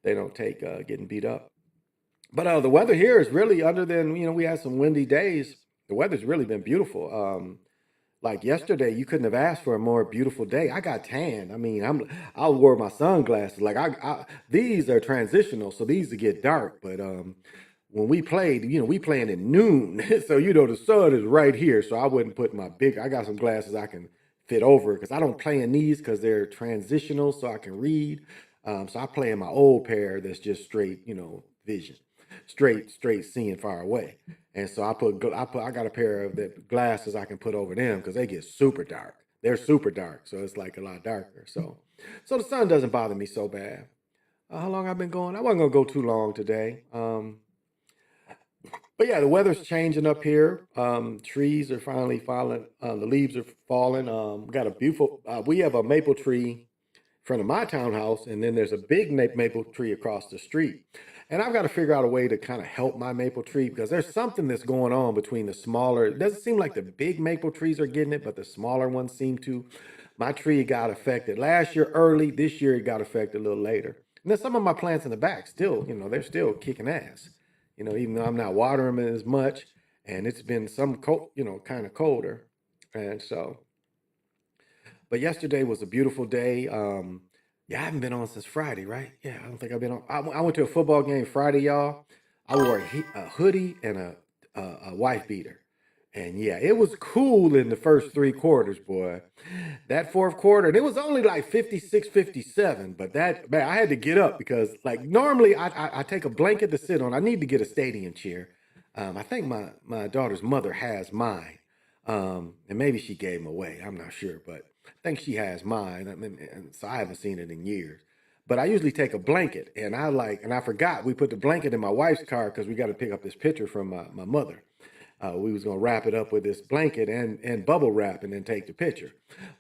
They don't take getting beat up. But the weather here is really, other than we had some windy days, the weather's really been beautiful. Like yesterday, you couldn't have asked for a more beautiful day. I got tan. I mean, I wore my sunglasses. Like these are transitional, so these will get dark. But when we played, we playing at noon, so the sun is right here. So I wouldn't put I got some glasses I can fit over because I don't play in these because they're transitional, so I can read. So I play in my old pair that's just straight, vision, straight seeing far away. And so I got a pair of the glasses I can put over them because they get super dark. They're super dark, so it's like a lot darker. So the sun doesn't bother me so bad. How long I've been going? I wasn't gonna go too long today. But yeah, the weather's changing up here. Trees are finally falling. The leaves are falling. We got a beautiful. We have a maple tree in front of my townhouse, and then there's a big maple tree across the street. And I've got to figure out a way to kind of help my maple tree because there's something that's going on between the smaller. It doesn't seem like the big maple trees are getting it, but the smaller ones seem to. My tree got affected last year early. This year it got affected a little later. And then some of my plants in the back still, they're still kicking ass. Even though I'm not watering them as much, and it's been kind of colder, and so. But yesterday was a beautiful day. Yeah, I haven't been on since Friday, right? Yeah, I don't think I've been on. I went to a football game Friday, y'all. I wore a hoodie and a wife beater. And yeah, it was cool in the first three quarters, boy. That fourth quarter, and it was only like 56, 57, but man, I had to get up because like normally I take a blanket to sit on. I need to get a stadium chair. I think my daughter's mother has mine. And maybe she gave them away. I'm not sure, but I think she has mine. I mean, and so I haven't seen it in years. But I usually take a blanket, and I forgot we put the blanket in my wife's car because we got to pick up this picture from my mother. We was gonna wrap it up with this blanket and bubble wrap and then take the picture,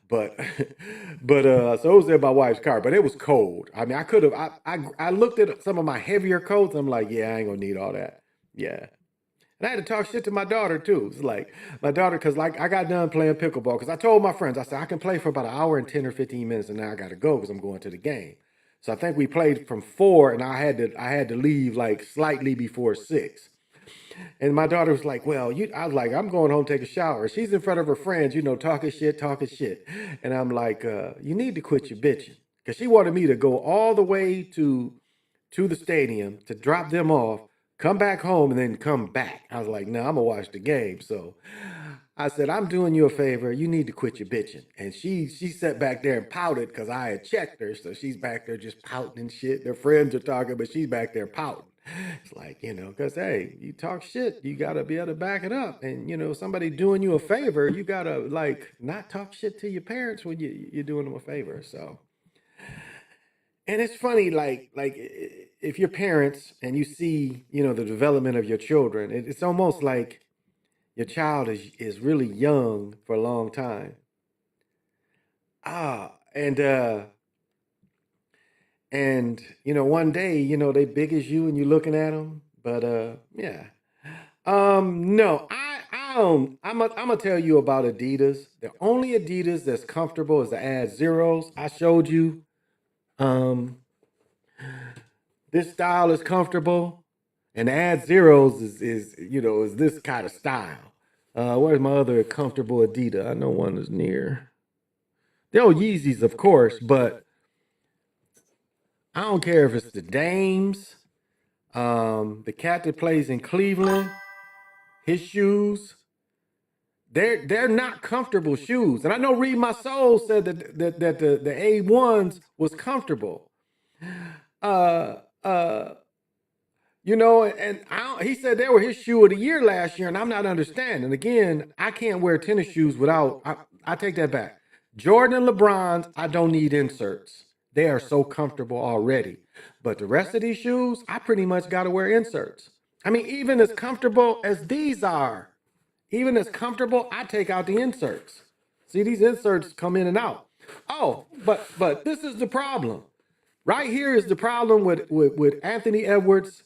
but so it was in my wife's car. But it was cold. I mean, I could have. I looked at some of my heavier coats. I'm like, yeah, I ain't gonna need all that. Yeah, And I had to talk shit to my daughter too. It's like my daughter, because like I got done playing pickleball because I told my friends, I said I can play for about an hour and 10 or 15 minutes, and now I got to go because I'm going to the game. So I think we played from 4, and I had to leave like slightly before 6. And my daughter was like, "Well, I was like, I'm going home to take a shower." She's in front of her friends, talking shit, talking shit. And I'm like, "You need to quit your bitching," because she wanted me to go all the way to the stadium to drop them off, come back home, and then come back. I was like, "No, I'm gonna watch the game." So I said, "I'm doing you a favor. You need to quit your bitching." And she sat back there and pouted because I had checked her. So she's back there just pouting and shit. Their friends are talking, but she's back there pouting. It's like, because hey, you talk shit, you gotta be able to back it up. And somebody doing you a favor, you gotta like not talk shit to your parents when you're doing them a favor. So, and it's funny, like if you're parents and you see, the development of your children, it's almost like your child is really young for a long time. And one day, they big as you and you're looking at them. But yeah. No, I don't. I'm gonna tell you about Adidas. The only Adidas that's comfortable is the Ad Zeros. I showed you. Um, this style is comfortable, and the Ad Zeros is this kind of style. Where's my other comfortable Adidas? I know one is near. They're Yeezys, of course, but I don't care if it's the Dames, the cat that plays in Cleveland, his shoes. They're not comfortable shoes. And I know Read My Soul said that the A1s was comfortable. Uh uh and he said they were his shoe of the year last year, and I'm not understanding. Again, I can't wear tennis shoes without I take that back. Jordan and LeBron's, I don't need inserts. They are so comfortable already. But the rest of these shoes, I pretty much gotta wear inserts. I mean, even as comfortable as these are. Even as comfortable, I take out the inserts. See, these inserts come in and out. Oh, but this is the problem. Right here is the problem with Anthony Edwards'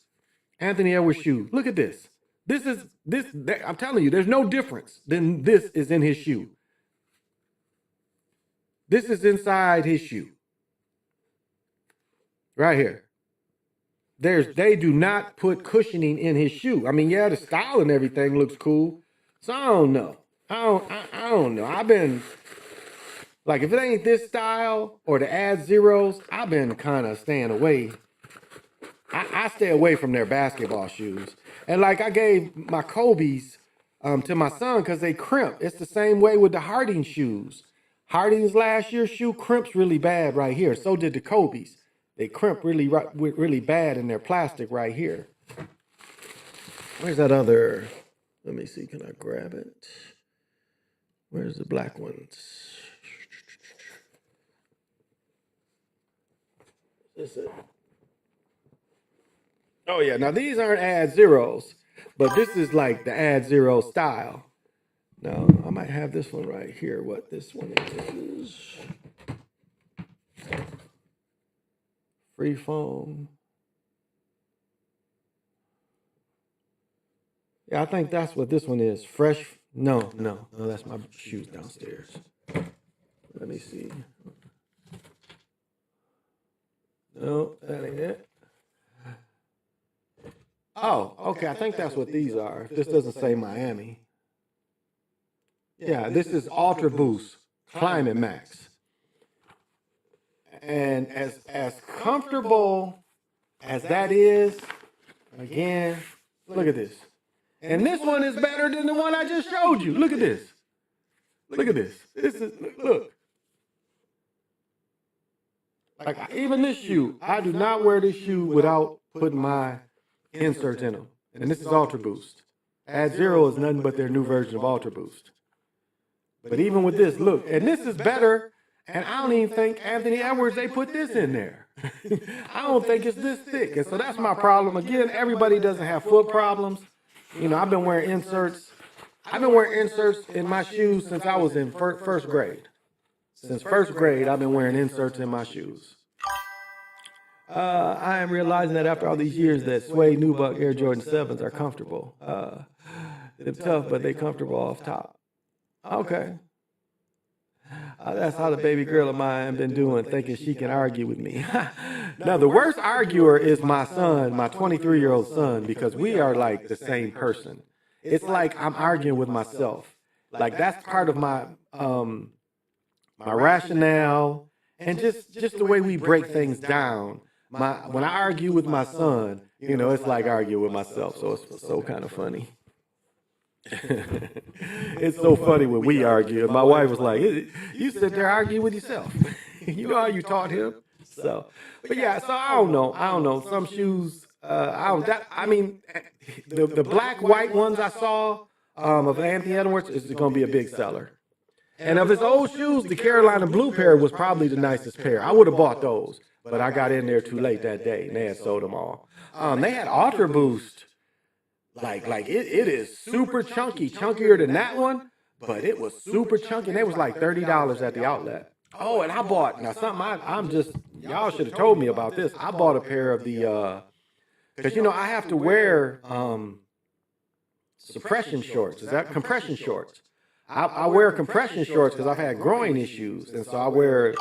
shoe. Look at this. I'm telling you, there's no difference than this is in his shoe. This is inside his shoe. Right here. They do not put cushioning in his shoe. I mean, yeah, the style and everything looks cool. So I don't know. I don't know. I've been like, if it ain't this style or the Ad Zeros, I've been kind of staying away. I stay away from their basketball shoes. And like I gave my Kobe's to my son because they crimp. It's the same way with the Harding shoes. Harding's last year's shoe crimps really bad right here. So did the Kobe's. They crimp really bad in their plastic right here. Where's that other? Let me see. Can I grab it? Where's the black ones? Is it? Oh yeah. Now these aren't Ad Zeros, but this is like the Ad Zero style. Now I might have this one right here. What this one is? Free foam. Yeah, I think that's what this one is. Fresh. No, that's my shoes downstairs. Let me see. No, that ain't it. Oh, okay. I think that's what these are. This doesn't say Miami. Yeah, this is Ultra Boost Climate Max. And as comfortable as that is, again, look at this. And this one is better than the one I just showed you. Look at this. Look at this. This is, look. Like, even this shoe, I do not wear this shoe without putting my inserts in them. And this is Ultra Boost. Ad Zero is nothing but their new version of Ultra Boost. But even with this, look, and this is better. And I don't even think Anthony Edwards, they put this in there. I don't think it's this thick. And so that's my problem. Again, everybody doesn't have foot problems. I've been wearing inserts. I've been wearing inserts in my shoes since I was in first grade. Since first grade, I've been wearing inserts in my shoes. I am realizing that after all these years that suede Nubuck Air Jordan 7s are comfortable. They're tough, but they comfortable off top. Okay. That's how the baby girl of mine been doing, thinking she can argue with me. Now, the worst arguer is my son, my 23-year-old son, because we are like the same person. It's like I'm arguing with myself. Like that's part of my my rationale and just the way we break things down. When I argue with my son, you know, it's like arguing with myself. So it's so kind of funny. It's so funny when we argue. My wife was like, "You sit there arguing with yourself." You know how you taught him. So, but yeah. So I don't know. Some shoes. I mean, the black white ones I saw of Anthony Edwards is going to be a big seller. And of his old shoes, the Carolina blue pair was probably the nicest pair. I would have bought those, but I got in there too late that day, and they had sold them all. They had Ultra Boost. Like it is super chunky, chunkier than that one, but it was super chunky. And it was like $30 at the outlet. Oh, and I bought, now something I'm just, y'all should have told me about this. I bought a pair of the, because you know, I have to wear suppression shorts. Is that compression shorts? I wear compression shorts because I've had growing issues. And so I wear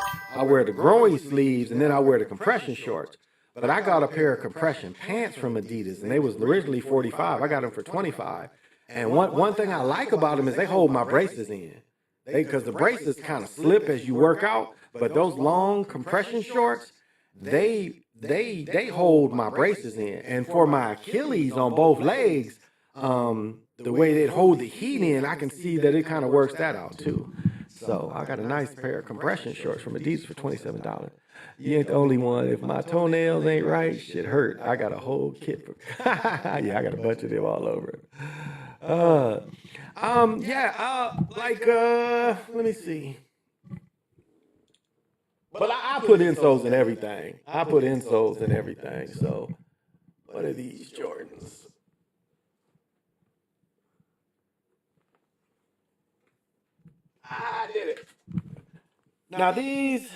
the growing sleeves and then I wear the compression shorts. But I got a pair of compression pants from Adidas, and they was originally $45. I got them for $25. And one thing I like about them is they hold my braces in. Because the braces kind of slip as you work out, but those long compression shorts, they hold my braces in. And for my Achilles on both legs, the way they hold the heat in, I can see that it kind of works that out too. So I got a nice pair of compression shorts from Adidas for $27. You ain't the only one. If my toenails ain't right, shit hurt. I got a whole kit. Yeah, I got a bunch of them all over. Let me see. But I put insoles in everything. So, what are these Jordans? I did it. Now these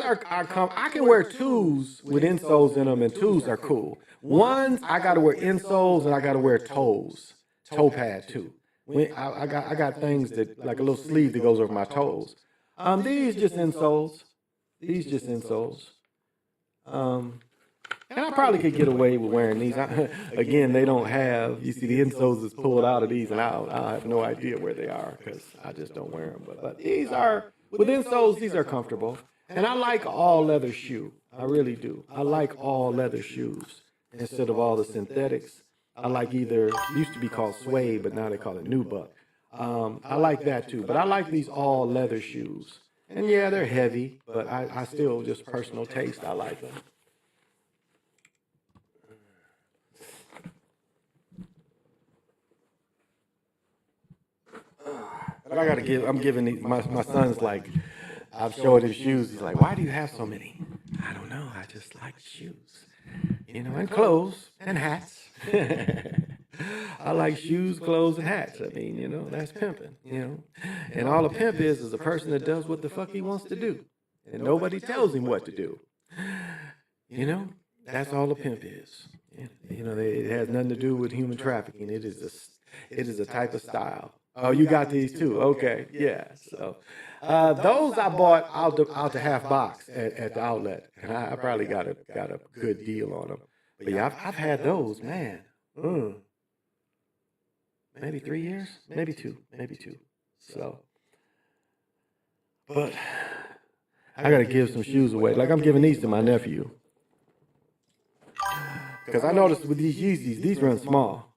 are I can wear twos with insoles in them, and twos are cool. Ones I gotta wear insoles and I gotta wear toe pad too. I got things that like a little sleeve that goes over my toes. These just insoles. And I probably could get away with wearing these. Again, they don't have, you see the insoles is pulled out of these, and I have no idea where they are because I just don't wear them. But these are, with insoles, these are comfortable. And I like all leather shoe. I really do. I like all leather shoes instead of all the synthetics. I like either, used to be called suede, but now they call it nubuck. I like that too. But I like these all leather shoes. And yeah, they're heavy, but I still, just personal taste, I like them. But I gotta I'm giving these, my son's like, I've showed him shoes. He's like, why do you have so many? I don't know. I just like shoes, you know, and clothes and hats. I like shoes, clothes, and hats. I mean, you know, that's pimping, you know. And all a pimp is a person that does what the fuck he wants to do. And nobody tells him what to do. You know, that's all a pimp is. You know, it has nothing to do with human trafficking. It is a type of style. Oh, you got these too? Okay, yeah. So those I bought out the half box at the outlet, and I probably got a good deal on them. But yeah, I've had those, man. Maybe 3 years, maybe two. So, but I gotta give some shoes away. Like I'm giving these to my nephew because I noticed with these Yeezys, these run small.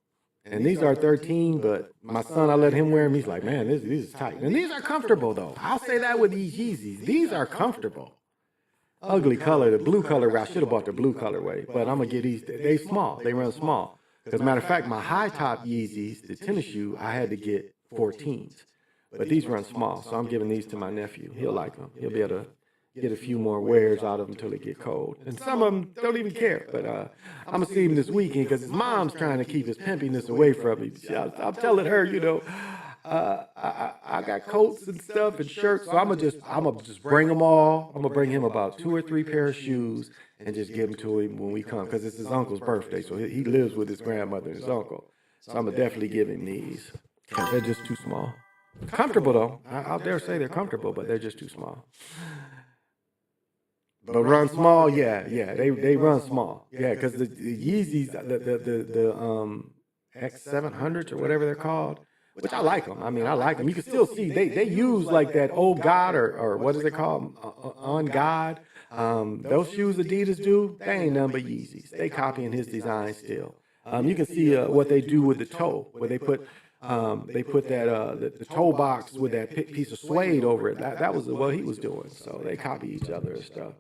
And these are 13, but my son, I let him wear them. He's like, man, this is tight. And these are comfortable, though. I'll say that with these Yeezys. These are comfortable. Ugly color, the blue color, I should have bought the blue colorway. But I'm going to get these. They small. They run small. As a matter of fact, my high-top Yeezys, the tennis shoe, I had to get 14s. But these run small, so I'm giving these to my nephew. He'll like them. He'll be able to get a few more wears out of them until they get cold. And some of them don't even care. But I'm going to see him this weekend because his mom's trying to keep his pimpiness away from me. I'm telling her, you know, I got coats and stuff and shirts, so I'm gonna just bring them all. I'm gonna bring him about 2 or 3 pair of shoes and just give them to him when we come, because it's his uncle's birthday, so he lives with his grandmother and his uncle. So I'm gonna definitely give him these because they're just too small. Comfortable though. I'll dare say they're comfortable, but they're just too small. But run small, yeah. They run small, yeah. Because the Yeezys, the X700s or whatever they're called, which I like them. I mean, I like them. You can still see they use like that old God or what is it called, on God. Those shoes Adidas do, they ain't nothing but Yeezys. They copying his design still. You can see what they do with the toe, where they put that the toe box with that piece of suede over it. That was what he was doing. So they copy each other and stuff.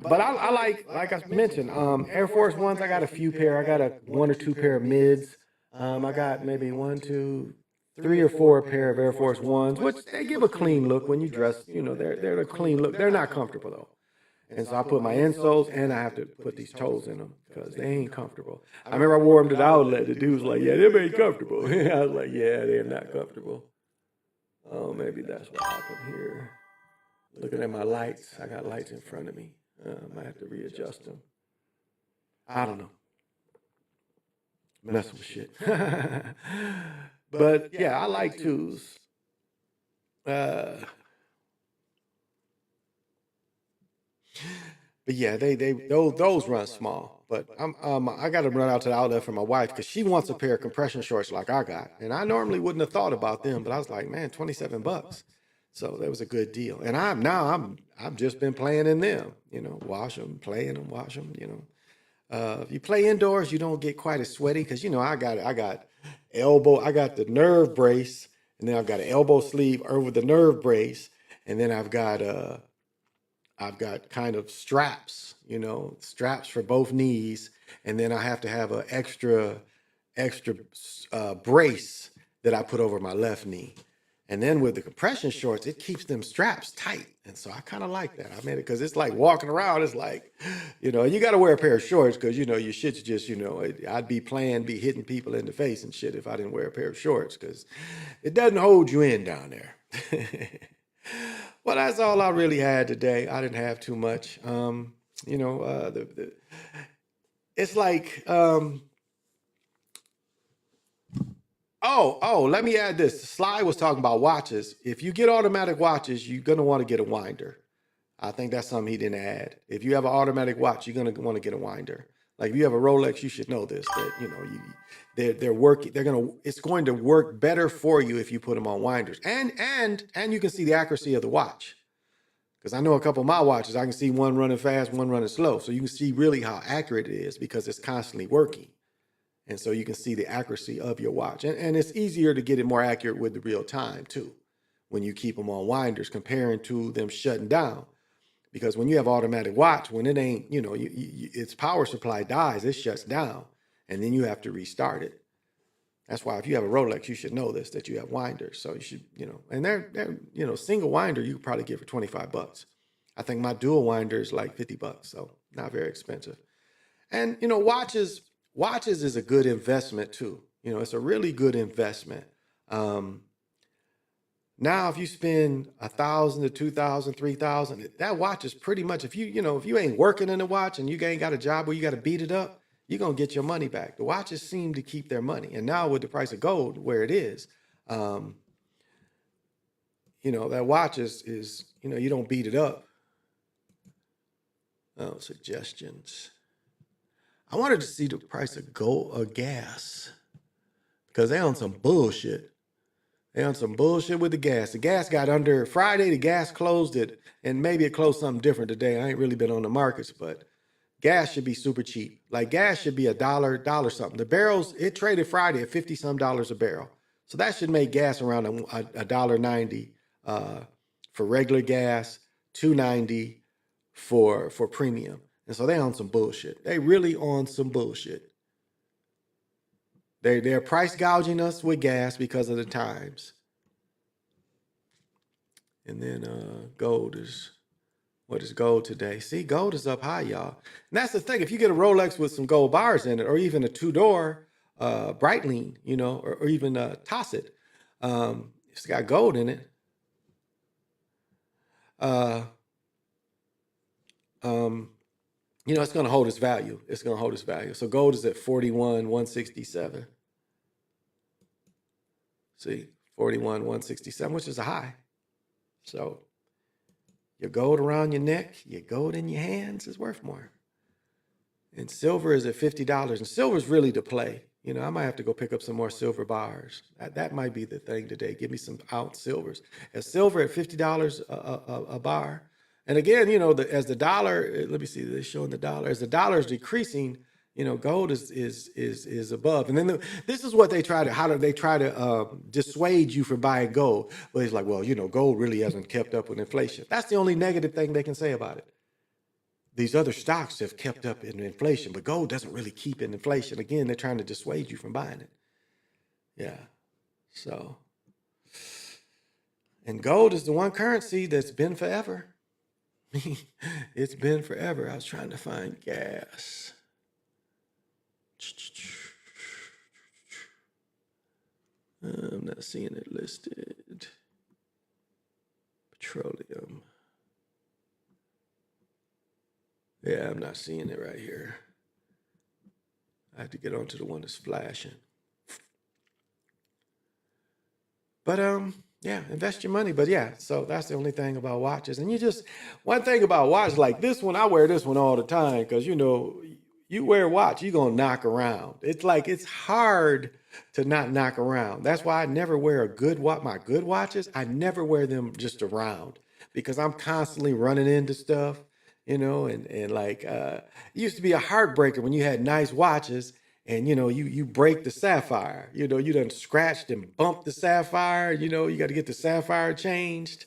But I like I mentioned, Air Force Ones. I got a few pair. I got a 1 or 2 pair of mids. I got maybe 1, 2, 3 or 4 pair of Air Force Ones, which they give a clean look when you dress. You know, they're a clean look. They're not comfortable though. And so I put my insoles and I have to put these toes in them because they ain't comfortable. I remember I wore them to the outlet. The dude was like, yeah, them ain't comfortable. I was like, yeah, they're not comfortable. Oh, maybe that's what happened here. Looking at my lights. I got lights in front of me. I have to readjust them. I don't know. Messing with shit. But yeah, I like twos. But yeah, those run small. But I got to run out to the outlet for my wife because she wants a pair of compression shorts like I got, and I normally wouldn't have thought about them, but I was like, man, $27. So that was a good deal. And I've just been playing in them. You know, wash them, play in them, wash them. You know, if you play indoors, you don't get quite as sweaty because you know I got the nerve brace, and then I've got an elbow sleeve over the nerve brace, and then I've got kind of straps, you know, straps for both knees, and then I have to have an extra brace that I put over my left knee. And then with the compression shorts, it keeps them straps tight. And so I kind of like that. I made it because it's like walking around. It's like, you know, you got to wear a pair of shorts because, you know, your shit's just, you know, I'd be hitting people in the face and shit if I didn't wear a pair of shorts because it doesn't hold you in down there. Well, that's all I really had today. I didn't have too much. You know, it's like, let me add this. Sly was talking about watches. If you get automatic watches, you're going to want to get a winder. I think that's something he didn't add. If you have an automatic watch, you're going to want to get a winder. Like if you have a Rolex, you should know this, that, you know, they're working. It's going to work better for you if you put them on winders. And you can see the accuracy of the watch. Because I know a couple of my watches, I can see one running fast, one running slow. So you can see really how accurate it is because it's constantly working. And so you can see the accuracy of your watch. And it's easier to get it more accurate with the real time too, when you keep them on winders comparing to them shutting down. Because when you have automatic watch, when it ain't, you know, its power supply dies, it shuts down. And then you have to restart it. That's why if you have a Rolex, you should know this, that you have winders. So you should, you know, and they're you know, single winder you could probably get for $25. I think my dual winder is like $50, so not very expensive. And, you know, watches is a good investment too. You know, it's a really good investment. Now, if you spend $1,000 to $2,000, $3,000, that watch is pretty much, if you ain't working in the watch and you ain't got a job where you got to beat it up, you're going to get your money back. The watches seem to keep their money. And now with the price of gold where it is, you know, that watch is, you know, you don't beat it up. Oh, suggestions. I wanted to see the price of gold or gas because they on some bullshit. They on some bullshit with the gas. The gas got under Friday. The gas closed it, and maybe it closed something different today. I ain't really been on the markets, but gas should be super cheap. Like gas should be $1 something. The barrels, it traded Friday at $50 some a barrel. So that should make gas around $1.90 for regular gas, $2.90 for premium. And so they on some bullshit. They really on some bullshit. They're price gouging us with gas because of the times. And then gold is, what is gold today? See, gold is up high, y'all. And that's the thing. If you get a Rolex with some gold bars in it, or even a two-door Breitling, you know, or even Tosset, It's got gold in it. It's going to hold its value. It's going to hold its value. So gold is at 41,167. See, 41,167, which is a high. So your gold around your neck, your gold in your hands is worth more. And silver is at $50. And silver is really the play. I might have to go pick up some more silver bars. That might be the thing today. Give me some ounce silvers. As silver at $50 a bar. And again, as the dollar, let me see, they're showing the dollar. As the dollar is decreasing, gold is above. And then this is what how do they try to dissuade you from buying gold? Well, it's like, well, gold really hasn't kept up with inflation. That's the only negative thing they can say about it. These other stocks have kept up in inflation, but gold doesn't really keep in inflation. Again, they're trying to dissuade you from buying it. Yeah. So, and gold is the one currency that's been forever. It's been forever. I was trying to find gas. I'm not seeing it listed. Petroleum. Yeah, I'm not seeing it right here. I have to get onto the one that's flashing. But yeah, invest your money. But yeah, so that's the only thing about watches. And one thing about watches, like this one, I wear this one all the time because you wear a watch, you're gonna knock around. It's hard to not knock around. That's why I never wear my good watches, I never wear them just around because I'm constantly running into stuff, and like it used to be a heartbreaker when you had nice watches and you break the sapphire. You done scratched and bumped the sapphire, you got to get the sapphire changed.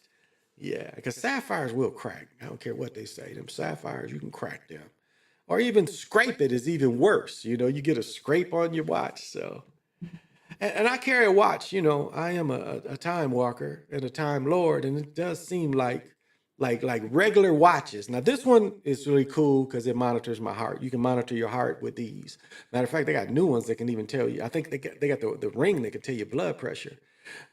Yeah, because sapphires will crack. I don't care what they say. Them sapphires, you can crack them. Or even scrape it is even worse. You get a scrape on your watch. So, and I carry a watch. I am a time walker and a time lord, and it does seem like regular watches. Now this one is really cool because it monitors my heart. You can monitor your heart with these. Matter of fact, they got new ones that can even tell you. I think they got the ring that can tell you blood pressure.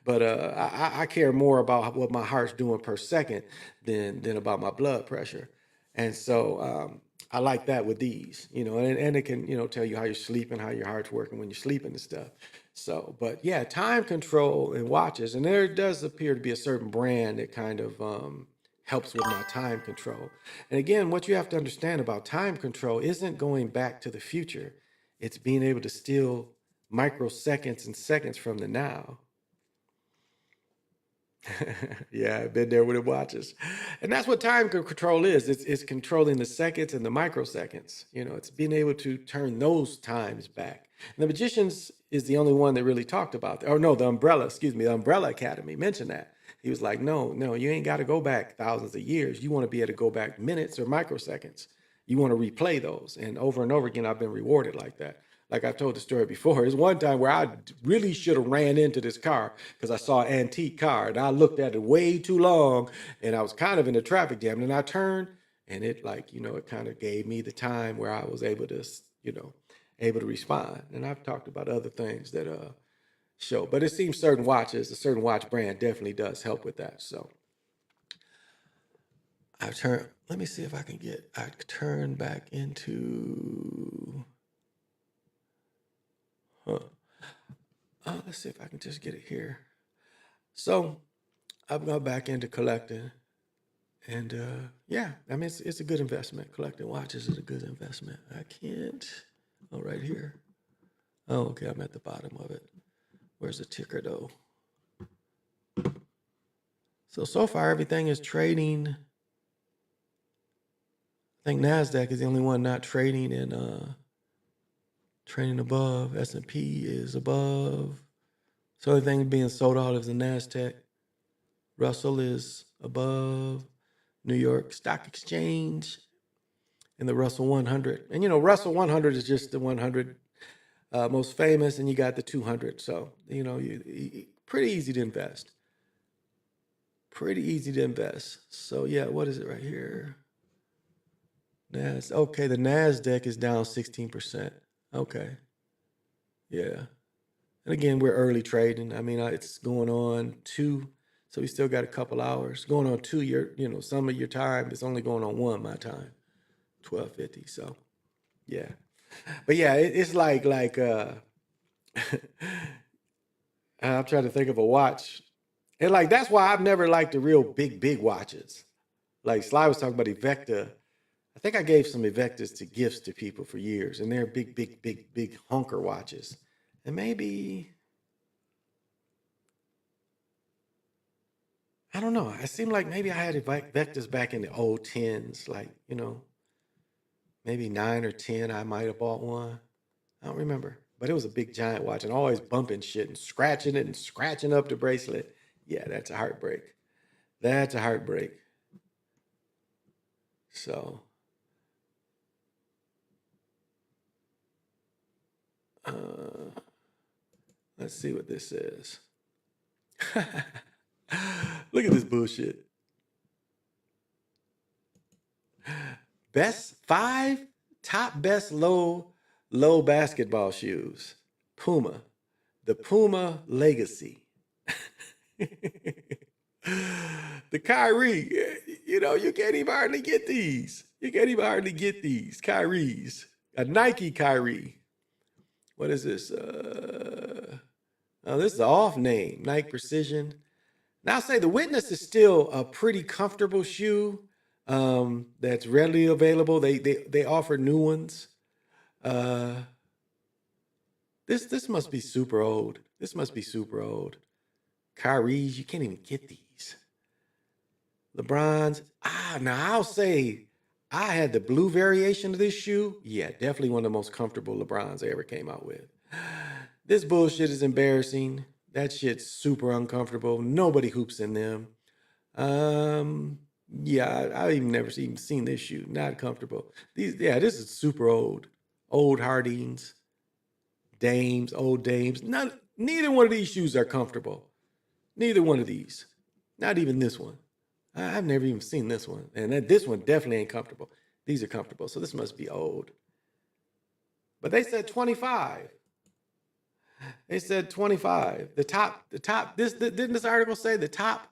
But I care more about what my heart's doing per second than about my blood pressure. And so I like that with these, and it can, tell you how you're sleeping, how your heart's working when you're sleeping and stuff. So, but yeah, time control in watches. And there does appear to be a certain brand that kind of helps with my time control. And again, what you have to understand about time control isn't going back to the future. It's being able to steal microseconds and seconds from the now. Yeah, I've been there with the watches. And that's what time control is. It's controlling the seconds and the microseconds. It's being able to turn those times back. And the Magicians is the only one that really talked about that. Or no, the Umbrella Academy mentioned that. He was like, no, you ain't got to go back thousands of years. You want to be able to go back minutes or microseconds. You want to replay those. And over again, I've been rewarded like that. Like I've told the story before, there's one time where I really should have ran into this car because I saw an antique car and I looked at it way too long and I was kind of in a traffic jam. And I turned and it it kind of gave me the time where I was able to, able to respond. And I've talked about other things that show, but it seems certain watches, a certain watch brand definitely does help with that. So let me see if I turn back into... let's see if I can just get it here. So I've gone back into collecting, and yeah, I mean it's a good investment. Collecting watches is a good investment. I can't. Oh, right here. Oh, okay. I'm at the bottom of it. Where's the ticker though? So far everything is trading. I think NASDAQ is the only one not trading in trading above. S&P is above. So the only thing being sold out is the NASDAQ. Russell is above. New York Stock Exchange and the Russell 100. And Russell 100 is just the 100 most famous, and you got the 200. So you pretty easy to invest. Pretty easy to invest. So yeah, what is it right here? Okay, the NASDAQ is down 16%. Okay. Yeah. And again, we're early trading. I mean, it's going on 2, so we still got a couple hours. Going on 2 some of your time. It's only going on 1 my time, 12:50. So yeah, but yeah, it's like I'm trying to think of a watch, and like that's why I've never liked the real big watches. Like Sly was talking about Evecta. I think I gave some Evectas to gifts to people for years, and they're big honker watches. And maybe, I don't know. It seemed like maybe I had Evectas back in the old tens, like, maybe 9 or 10. I might have bought one. I don't remember, but it was a big giant watch and always bumping shit and scratching it and scratching up the bracelet. Yeah, that's a heartbreak. That's a heartbreak. So, let's see what this is. Look at this bullshit. Top best low basketball shoes. Puma. The Puma Legacy. The Kyrie. You can't even hardly get these. Kyries. A Nike Kyrie. What is this? This is an off name. Nike Precision. Now I'll say the Witness is still a pretty comfortable shoe. That's readily available. They offer new ones. This must be super old. Kyrie's, you can't even get these. LeBron's. Now I'll say I had the blue variation of this shoe. Yeah, definitely one of the most comfortable LeBron's I ever came out with. This bullshit is embarrassing. That shit's super uncomfortable. Nobody hoops in them. Yeah, I've even never seen this shoe. Not comfortable. This is super old. Old Hardings, Dames, old Dames. Neither one of these shoes are comfortable. Neither one of these. Not even this one. I've never even seen this one. And this one definitely ain't comfortable. These are comfortable. So this must be old. But they said 25. The top, didn't this article say the top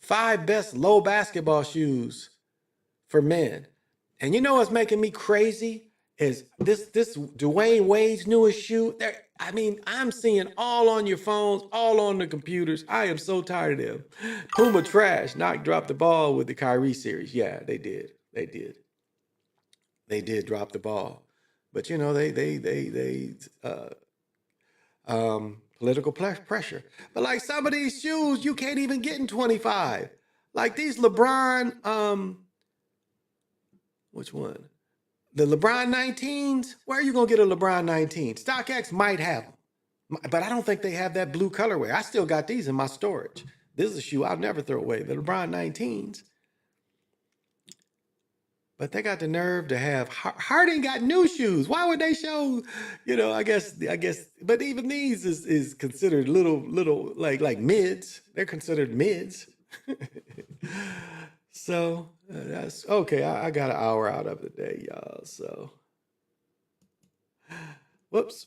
5 best low basketball shoes for men? And you know what's making me crazy is this Dwayne Wade's newest shoe. I'm seeing all on your phones, all on the computers. I am so tired of them. Puma trash. Nike dropped the ball with the Kyrie series. Yeah, they did. They did drop the ball. But political pressure. But like some of these shoes, you can't even get in 25. Like these LeBron, which one? The LeBron 19s. Where are you gonna get a LeBron 19? StockX might have them, but I don't think they have that blue colorway. I still got these in my storage. This is a shoe I'll never throw away. The LeBron 19s. But they got the nerve to have Harden got new shoes. Why would they show? I guess. But even these is considered little like mids. They're considered mids. So that's okay. I got an hour out of the day, y'all. So, whoops.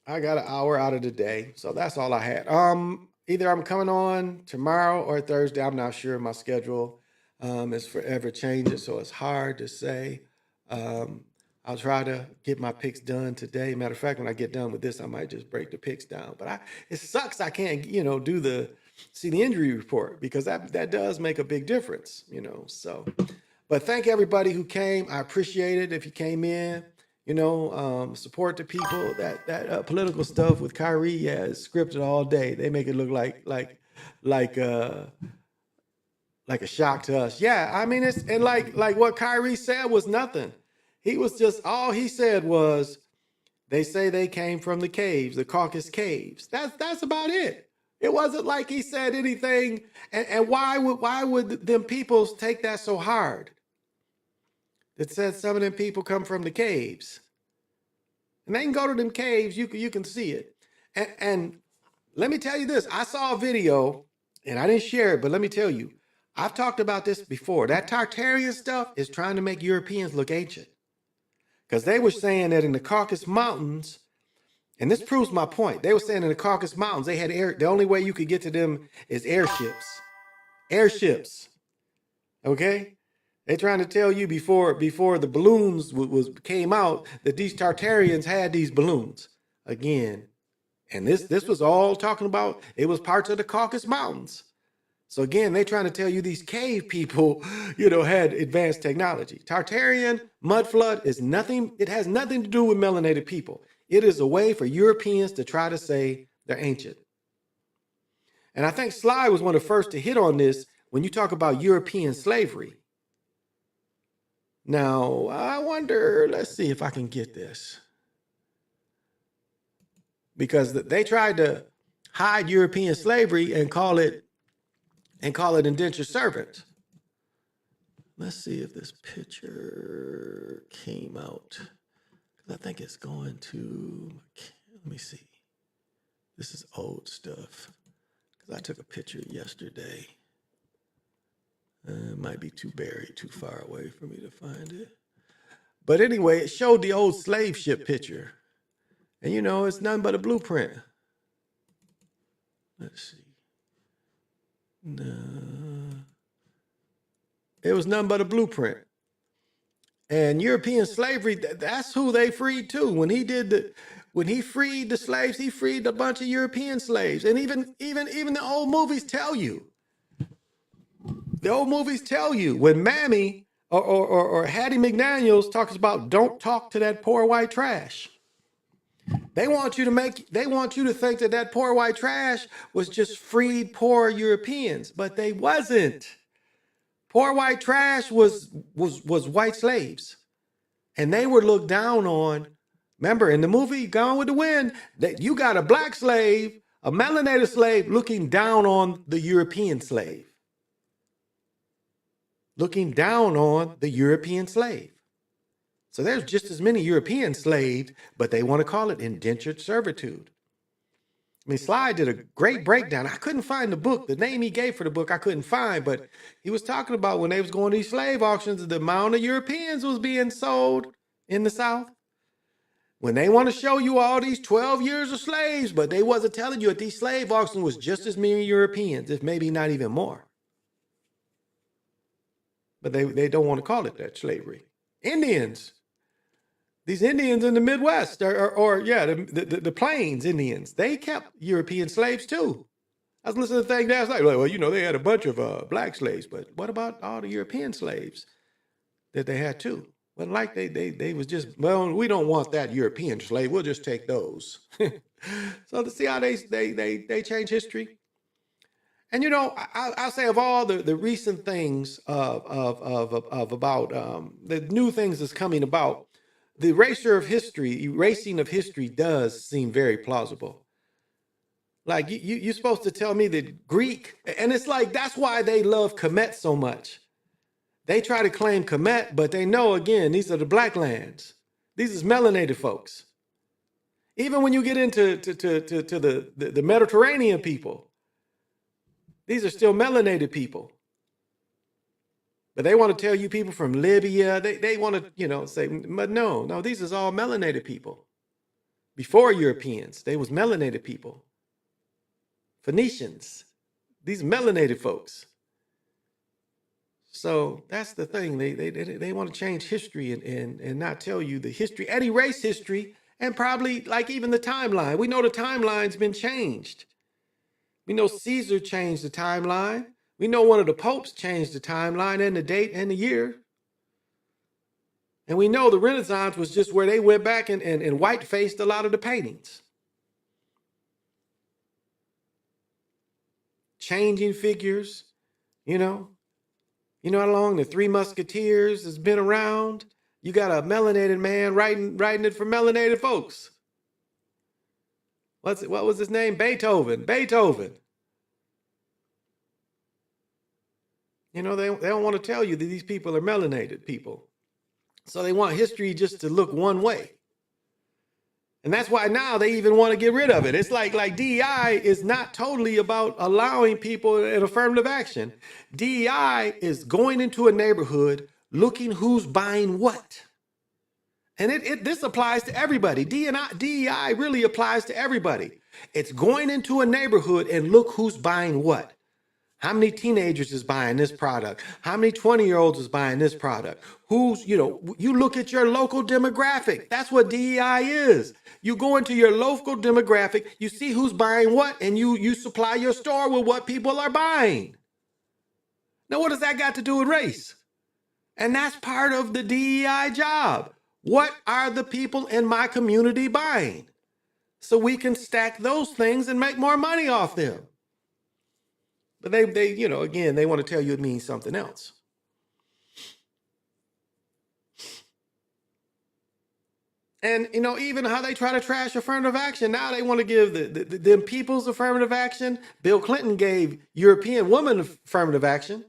I got an hour out of the day. So that's all I had. Either I'm coming on tomorrow or Thursday. I'm not sure. My schedule is forever changing, so it's hard to say. I'll try to get my picks done today. Matter of fact, when I get done with this, I might just break the picks down. But it sucks I can't, see the injury report, because that does make a big difference, So, but thank everybody who came. I appreciate it. If you came in, support the people. That political stuff with Kyrie, yeah, is scripted all day. They make it look like a shock to us. Yeah, I mean, it's and like what Kyrie said was nothing. He was just, all he said was, they say they came from the caves, the Caucasus caves. That's about it. It wasn't like he said anything. And why would them people take that so hard? It said some of them people come from the caves. And they can go to them caves, you can see it. And let me tell you this, I saw a video, and I didn't share it, but let me tell you, I've talked about this before. That Tartarian stuff is trying to make Europeans look ancient. Because they were saying that in the Caucasus Mountains, And this proves my point. They were saying in the Caucasus Mountains, they had the only way you could get to them is airships. Airships. Okay? They're trying to tell you before the balloons came out that these Tartarians had these balloons. Again, and this was all talking about, it was parts of the Caucasus Mountains. So again, they're trying to tell you these cave people, had advanced technology. Tartarian mud flood is nothing, it has nothing to do with melanated people. It is a way for Europeans to try to say they're ancient. And I think Sly was one of the first to hit on this when you talk about European slavery. Now, I wonder, let's see if I can get this. Because they tried to hide European slavery and call it indentured servant. Let's see if this picture came out. I think it's going to, let me see. This is old stuff. Because I took a picture yesterday. It might be too buried, too far away for me to find it. But anyway, it showed the old slave ship picture. And it's nothing but a blueprint. Let's see. No. It was nothing but a blueprint. And European slavery, that's who they freed too. When he freed the slaves, he freed a bunch of European slaves. And even the old movies tell you. The old movies tell you when Mammy or Hattie McDaniels talks about don't talk to that poor white trash. They want you to think that poor white trash was just freed poor Europeans, but they wasn't. Poor white trash was white slaves. And they were looked down on. Remember, in the movie Gone with the Wind, that you got a black slave, a melanated slave, looking down on the European slave. Looking down on the European slave. So there's just as many European slaves, but they want to call it indentured servitude. I mean, Sly did a great breakdown. I couldn't find the book. The name he gave for the book, I couldn't find, but he was talking about when they was going to these slave auctions, the amount of Europeans was being sold in the South. When they want to show you all these 12 years of slaves, but they wasn't telling you at these slave auctions was just as many Europeans, if maybe not even more. But they don't want to call it that, slavery. Indians. These Indians in the Midwest, the Plains Indians, they kept European slaves too. I was listening to things last night, like, well, they had a bunch of black slaves, but what about all the European slaves that they had too? Wasn't like they was just, well, we don't want that European slave, we'll just take those. So to see how they change history. And I'll say of all the recent things about the new things that's coming about, the erasing of history does seem very plausible. Like you're supposed to tell me that Greek, and it's like, that's why they love Kemet so much. They try to claim Kemet, but they know, again, these are the black lands. These is melanated folks. Even when you get into the Mediterranean people, these are still melanated people. But they want to tell you people from Libya, they want to, say, but no, these is all melanated people. Before Europeans, they was melanated people. Phoenicians, these melanated folks. So that's the thing. They want to change history and not tell you the history and erase history and probably like even the timeline. We know the timeline's been changed. We know Caesar changed the timeline. We know one of the popes changed the timeline and the date and the year. And we know the Renaissance was just where they went back and white-faced a lot of the paintings. Changing figures, You know how long the Three Musketeers has been around? You got a melanated man writing it for melanated folks. What was his name? Beethoven. They don't want to tell you that these people are melanated people. So they want history just to look one way. And that's why now they even want to get rid of it. It's like DEI is not totally about allowing people an affirmative action. DEI is going into a neighborhood, looking who's buying what, And this applies to everybody. DEI really applies to everybody. It's going into a neighborhood and look who's buying what. How many teenagers is buying this product? How many 20-year-olds is buying this product? You look at your local demographic. That's what DEI is. You go into your local demographic, you see who's buying what, and you supply your store with what people are buying. Now, what does that got to do with race? And that's part of the DEI job. What are the people in my community buying? So we can stack those things and make more money off them. But they again, they want to tell you it means something else. And, even how they try to trash affirmative action, now they want to give them people's affirmative action. Bill Clinton gave European women affirmative action.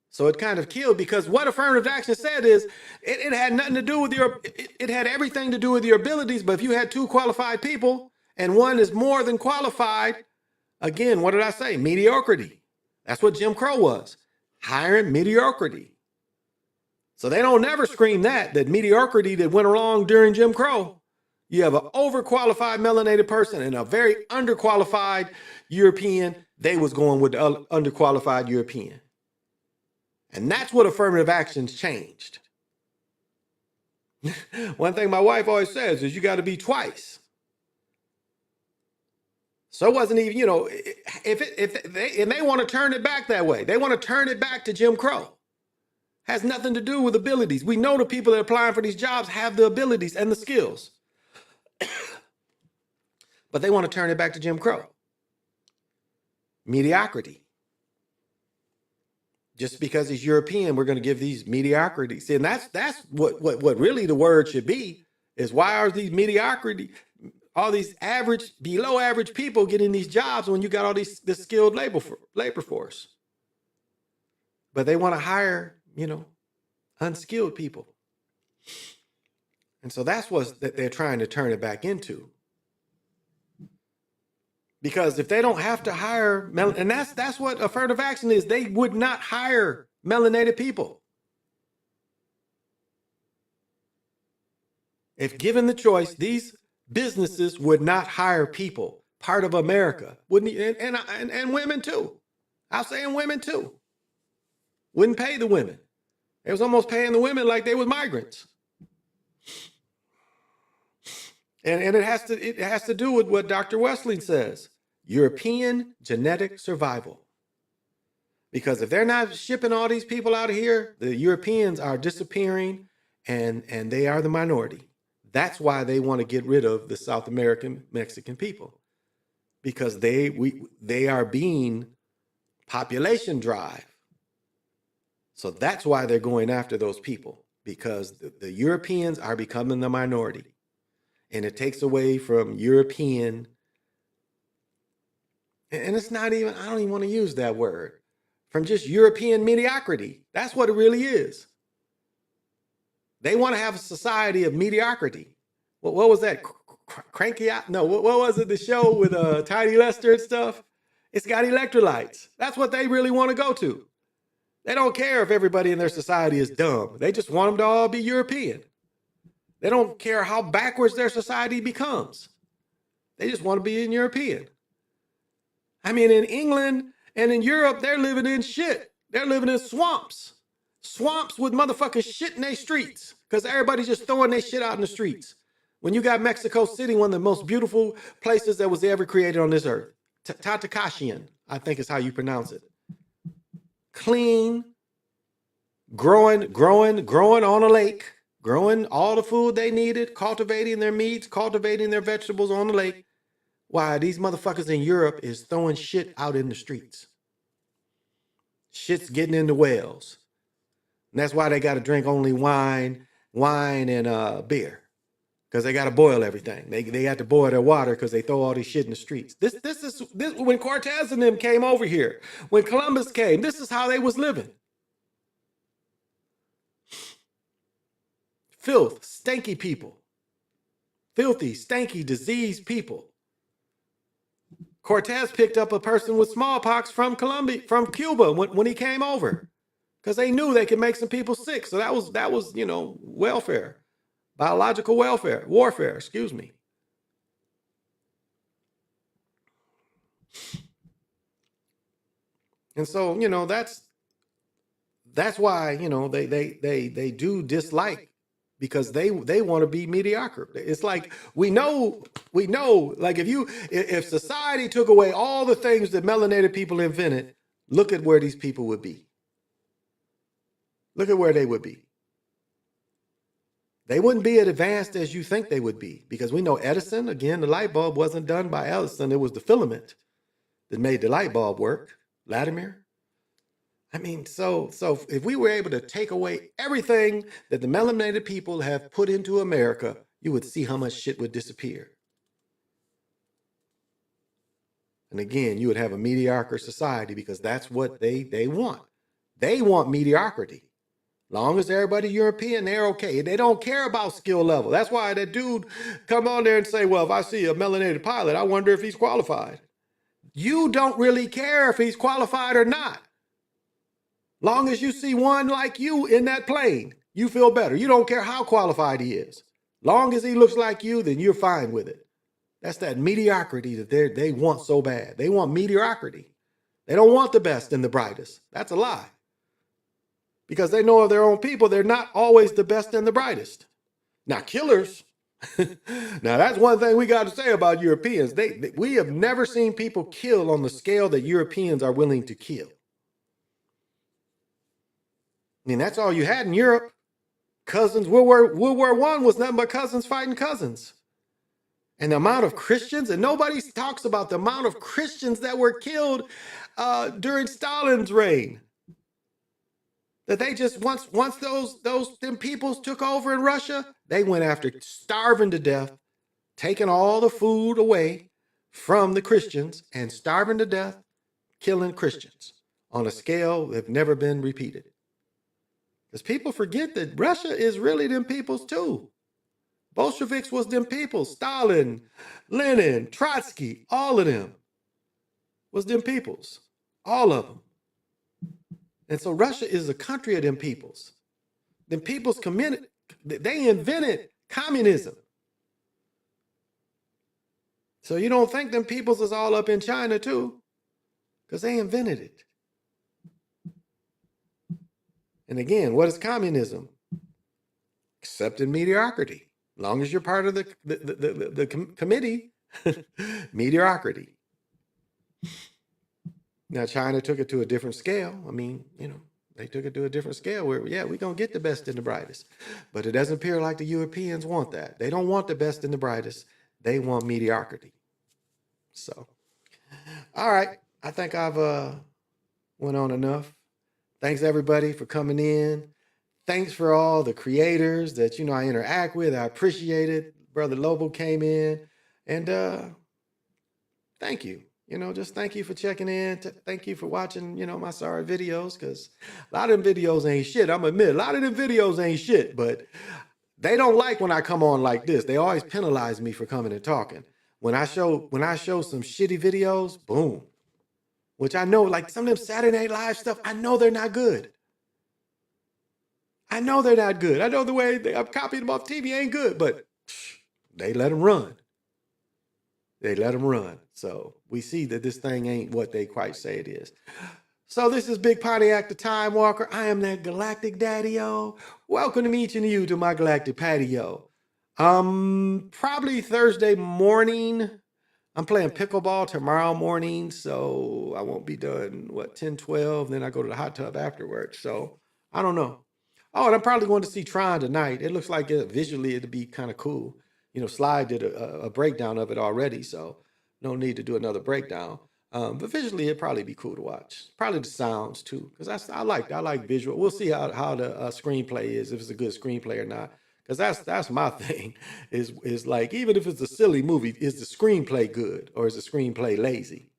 So it kind of killed, because what affirmative action said is it had nothing to do with it had everything to do with your abilities. But if you had two qualified people and one is more than qualified, again, what did I say? Mediocrity. That's what Jim Crow was, hiring mediocrity. So they don't never scream that mediocrity that went along during Jim Crow. You have an overqualified melanated person and a very underqualified European. They was going with the underqualified European. And that's what affirmative action's changed. One thing my wife always says is you got to be twice. So it wasn't even, if they want to turn it back that way. They want to turn it back to Jim Crow. Has nothing to do with abilities. We know the people that are applying for these jobs have the abilities and the skills. But they want to turn it back to Jim Crow. Mediocrity. Just because he's European, we're going to give these mediocrities. And that's what really the word should be, is why are these mediocrity, all these average, below average people getting these jobs when you got all this skilled labor force? But they want to hire, unskilled people. And so that's what they're trying to turn it back into. Because if they don't have to hire, and that's what affirmative action is, they would not hire melanated people. If given the choice, these businesses would not hire people, part of America, wouldn't, and women too. I'll say, and women too. Wouldn't pay the women. It was almost paying the women like they were migrants. And it has to do with what Dr. Wesley says, European genetic survival. Because if they're not shipping all these people out of here, the Europeans are disappearing and they are the minority. That's why they want to get rid of the South American Mexican people. Because they are being population drive. So that's why they're going after those people, because the Europeans are becoming the minority. And it takes away from European, and it's not even, I don't even want to use that word, from just European mediocrity. That's what it really is. They want to have a society of mediocrity. What was that? Cranky out? No, what was it? The show with Tiny Lester and stuff? It's got electrolytes. That's what they really want to go to. They don't care if everybody in their society is dumb. They just want them to all be European. They don't care how backwards their society becomes. They just want to be in European. I mean, in England and in Europe, they're living in shit. They're living in swamps. Swamps with motherfucking shit in their streets, because everybody's just throwing their shit out in the streets. When you got Mexico City, one of the most beautiful places that was ever created on this earth. Tatakashian, I think is how you pronounce it. Clean, growing on a lake, growing all the food they needed, cultivating their meats, cultivating their vegetables on the lake. Why these motherfuckers in Europe is throwing shit out in the streets. Shit's getting into wells. And that's why they got to drink only wine and beer. Because they got to boil everything. They got to boil their water because they throw all this shit in the streets. This when Cortez and them came over here, when Columbus came, this is how they was living. Filth, stanky people. Filthy, stanky, diseased people. Cortez picked up a person with smallpox from Cuba when he came over. Because they knew they could make some people sick. So that was welfare. biological warfare, excuse me. And so, that's why, they do dislike, because they want to be mediocre. It's like we know, like if society took away all the things that melanated people invented, look at where these people would be. Look at where they would be. They wouldn't be as advanced as you think they would be, because we know Edison, again, the light bulb wasn't done by Edison. It was the filament that made the light bulb work. Latimer. I mean, so if we were able to take away everything that the melanated people have put into America, you would see how much shit would disappear. And again, you would have a mediocre society, because that's what they want. They want mediocrity. Long as everybody European, they're okay. They don't care about skill level. That's why that dude come on there and say, well, if I see a melanated pilot, I wonder if he's qualified. You don't really care if he's qualified or not. Long as you see one like you in that plane, you feel better. You don't care how qualified he is. Long as he looks like you, then you're fine with it. That's that mediocrity that they want so bad. They want mediocrity. They don't want the best and the brightest. That's a lie. Because they know of their own people, they're not always the best and the brightest. Now, killers. Now, that's one thing we got to say about Europeans. We have never seen people kill on the scale that Europeans are willing to kill. I mean, that's all you had in Europe. Cousins, World War I was nothing but cousins fighting cousins. And the amount of Christians, and nobody talks about the amount of Christians that were killed during Stalin's reign. That they just, once them peoples took over in Russia, they went after starving to death, taking all the food away from the Christians and starving to death, killing Christians on a scale that have never been repeated. Because people forget that Russia is really them peoples too. Bolsheviks was them peoples. Stalin, Lenin, Trotsky, all of them was them peoples. All of them. And so Russia is a country of them peoples. Them peoples they invented communism. So you don't think them peoples is all up in China too, because they invented it. And again, what is communism? Accepting mediocrity. As long as you're part of the committee, mediocrity. Now, China took it to a different scale. I mean, they took it to a different scale where, yeah, we're going to get the best and the brightest. But it doesn't appear like the Europeans want that. They don't want the best and the brightest. They want mediocrity. So, all right. I think I've went on enough. Thanks, everybody, for coming in. Thanks for all the creators that, I interact with. I appreciate it. Brother Lobo came in. And thank you. Just thank you for checking in. Thank you for watching, my sorry videos, because a lot of them videos ain't shit. I'm admit, a lot of them videos ain't shit, but they don't like when I come on like this. They always penalize me for coming and talking. When I show some shitty videos, boom. Which I know, like some of them Saturday Night Live stuff, I know they're not good. I know they're not good. I know the way I'm copying them off TV ain't good, but they let them run. They let them run. So we see that this thing ain't what they quite say it is. So this is Big Pontiac the Time Walker. I am that Galactic Daddy-O. Welcome to each and you to my Galactic Patio. Probably Thursday morning. I'm playing pickleball tomorrow morning, so I won't be done, 10, 12. Then I go to the hot tub afterwards. So I don't know. Oh, and I'm probably going to see Tron tonight. It looks like visually it'd be kind of cool. Sly did a breakdown of it already, so no need to do another breakdown. But visually, it'd probably be cool to watch. Probably the sounds too, because I like visual. We'll see how the screenplay is, if it's a good screenplay or not. Because that's my thing. Is like, even if it's a silly movie, is the screenplay good or is the screenplay lazy?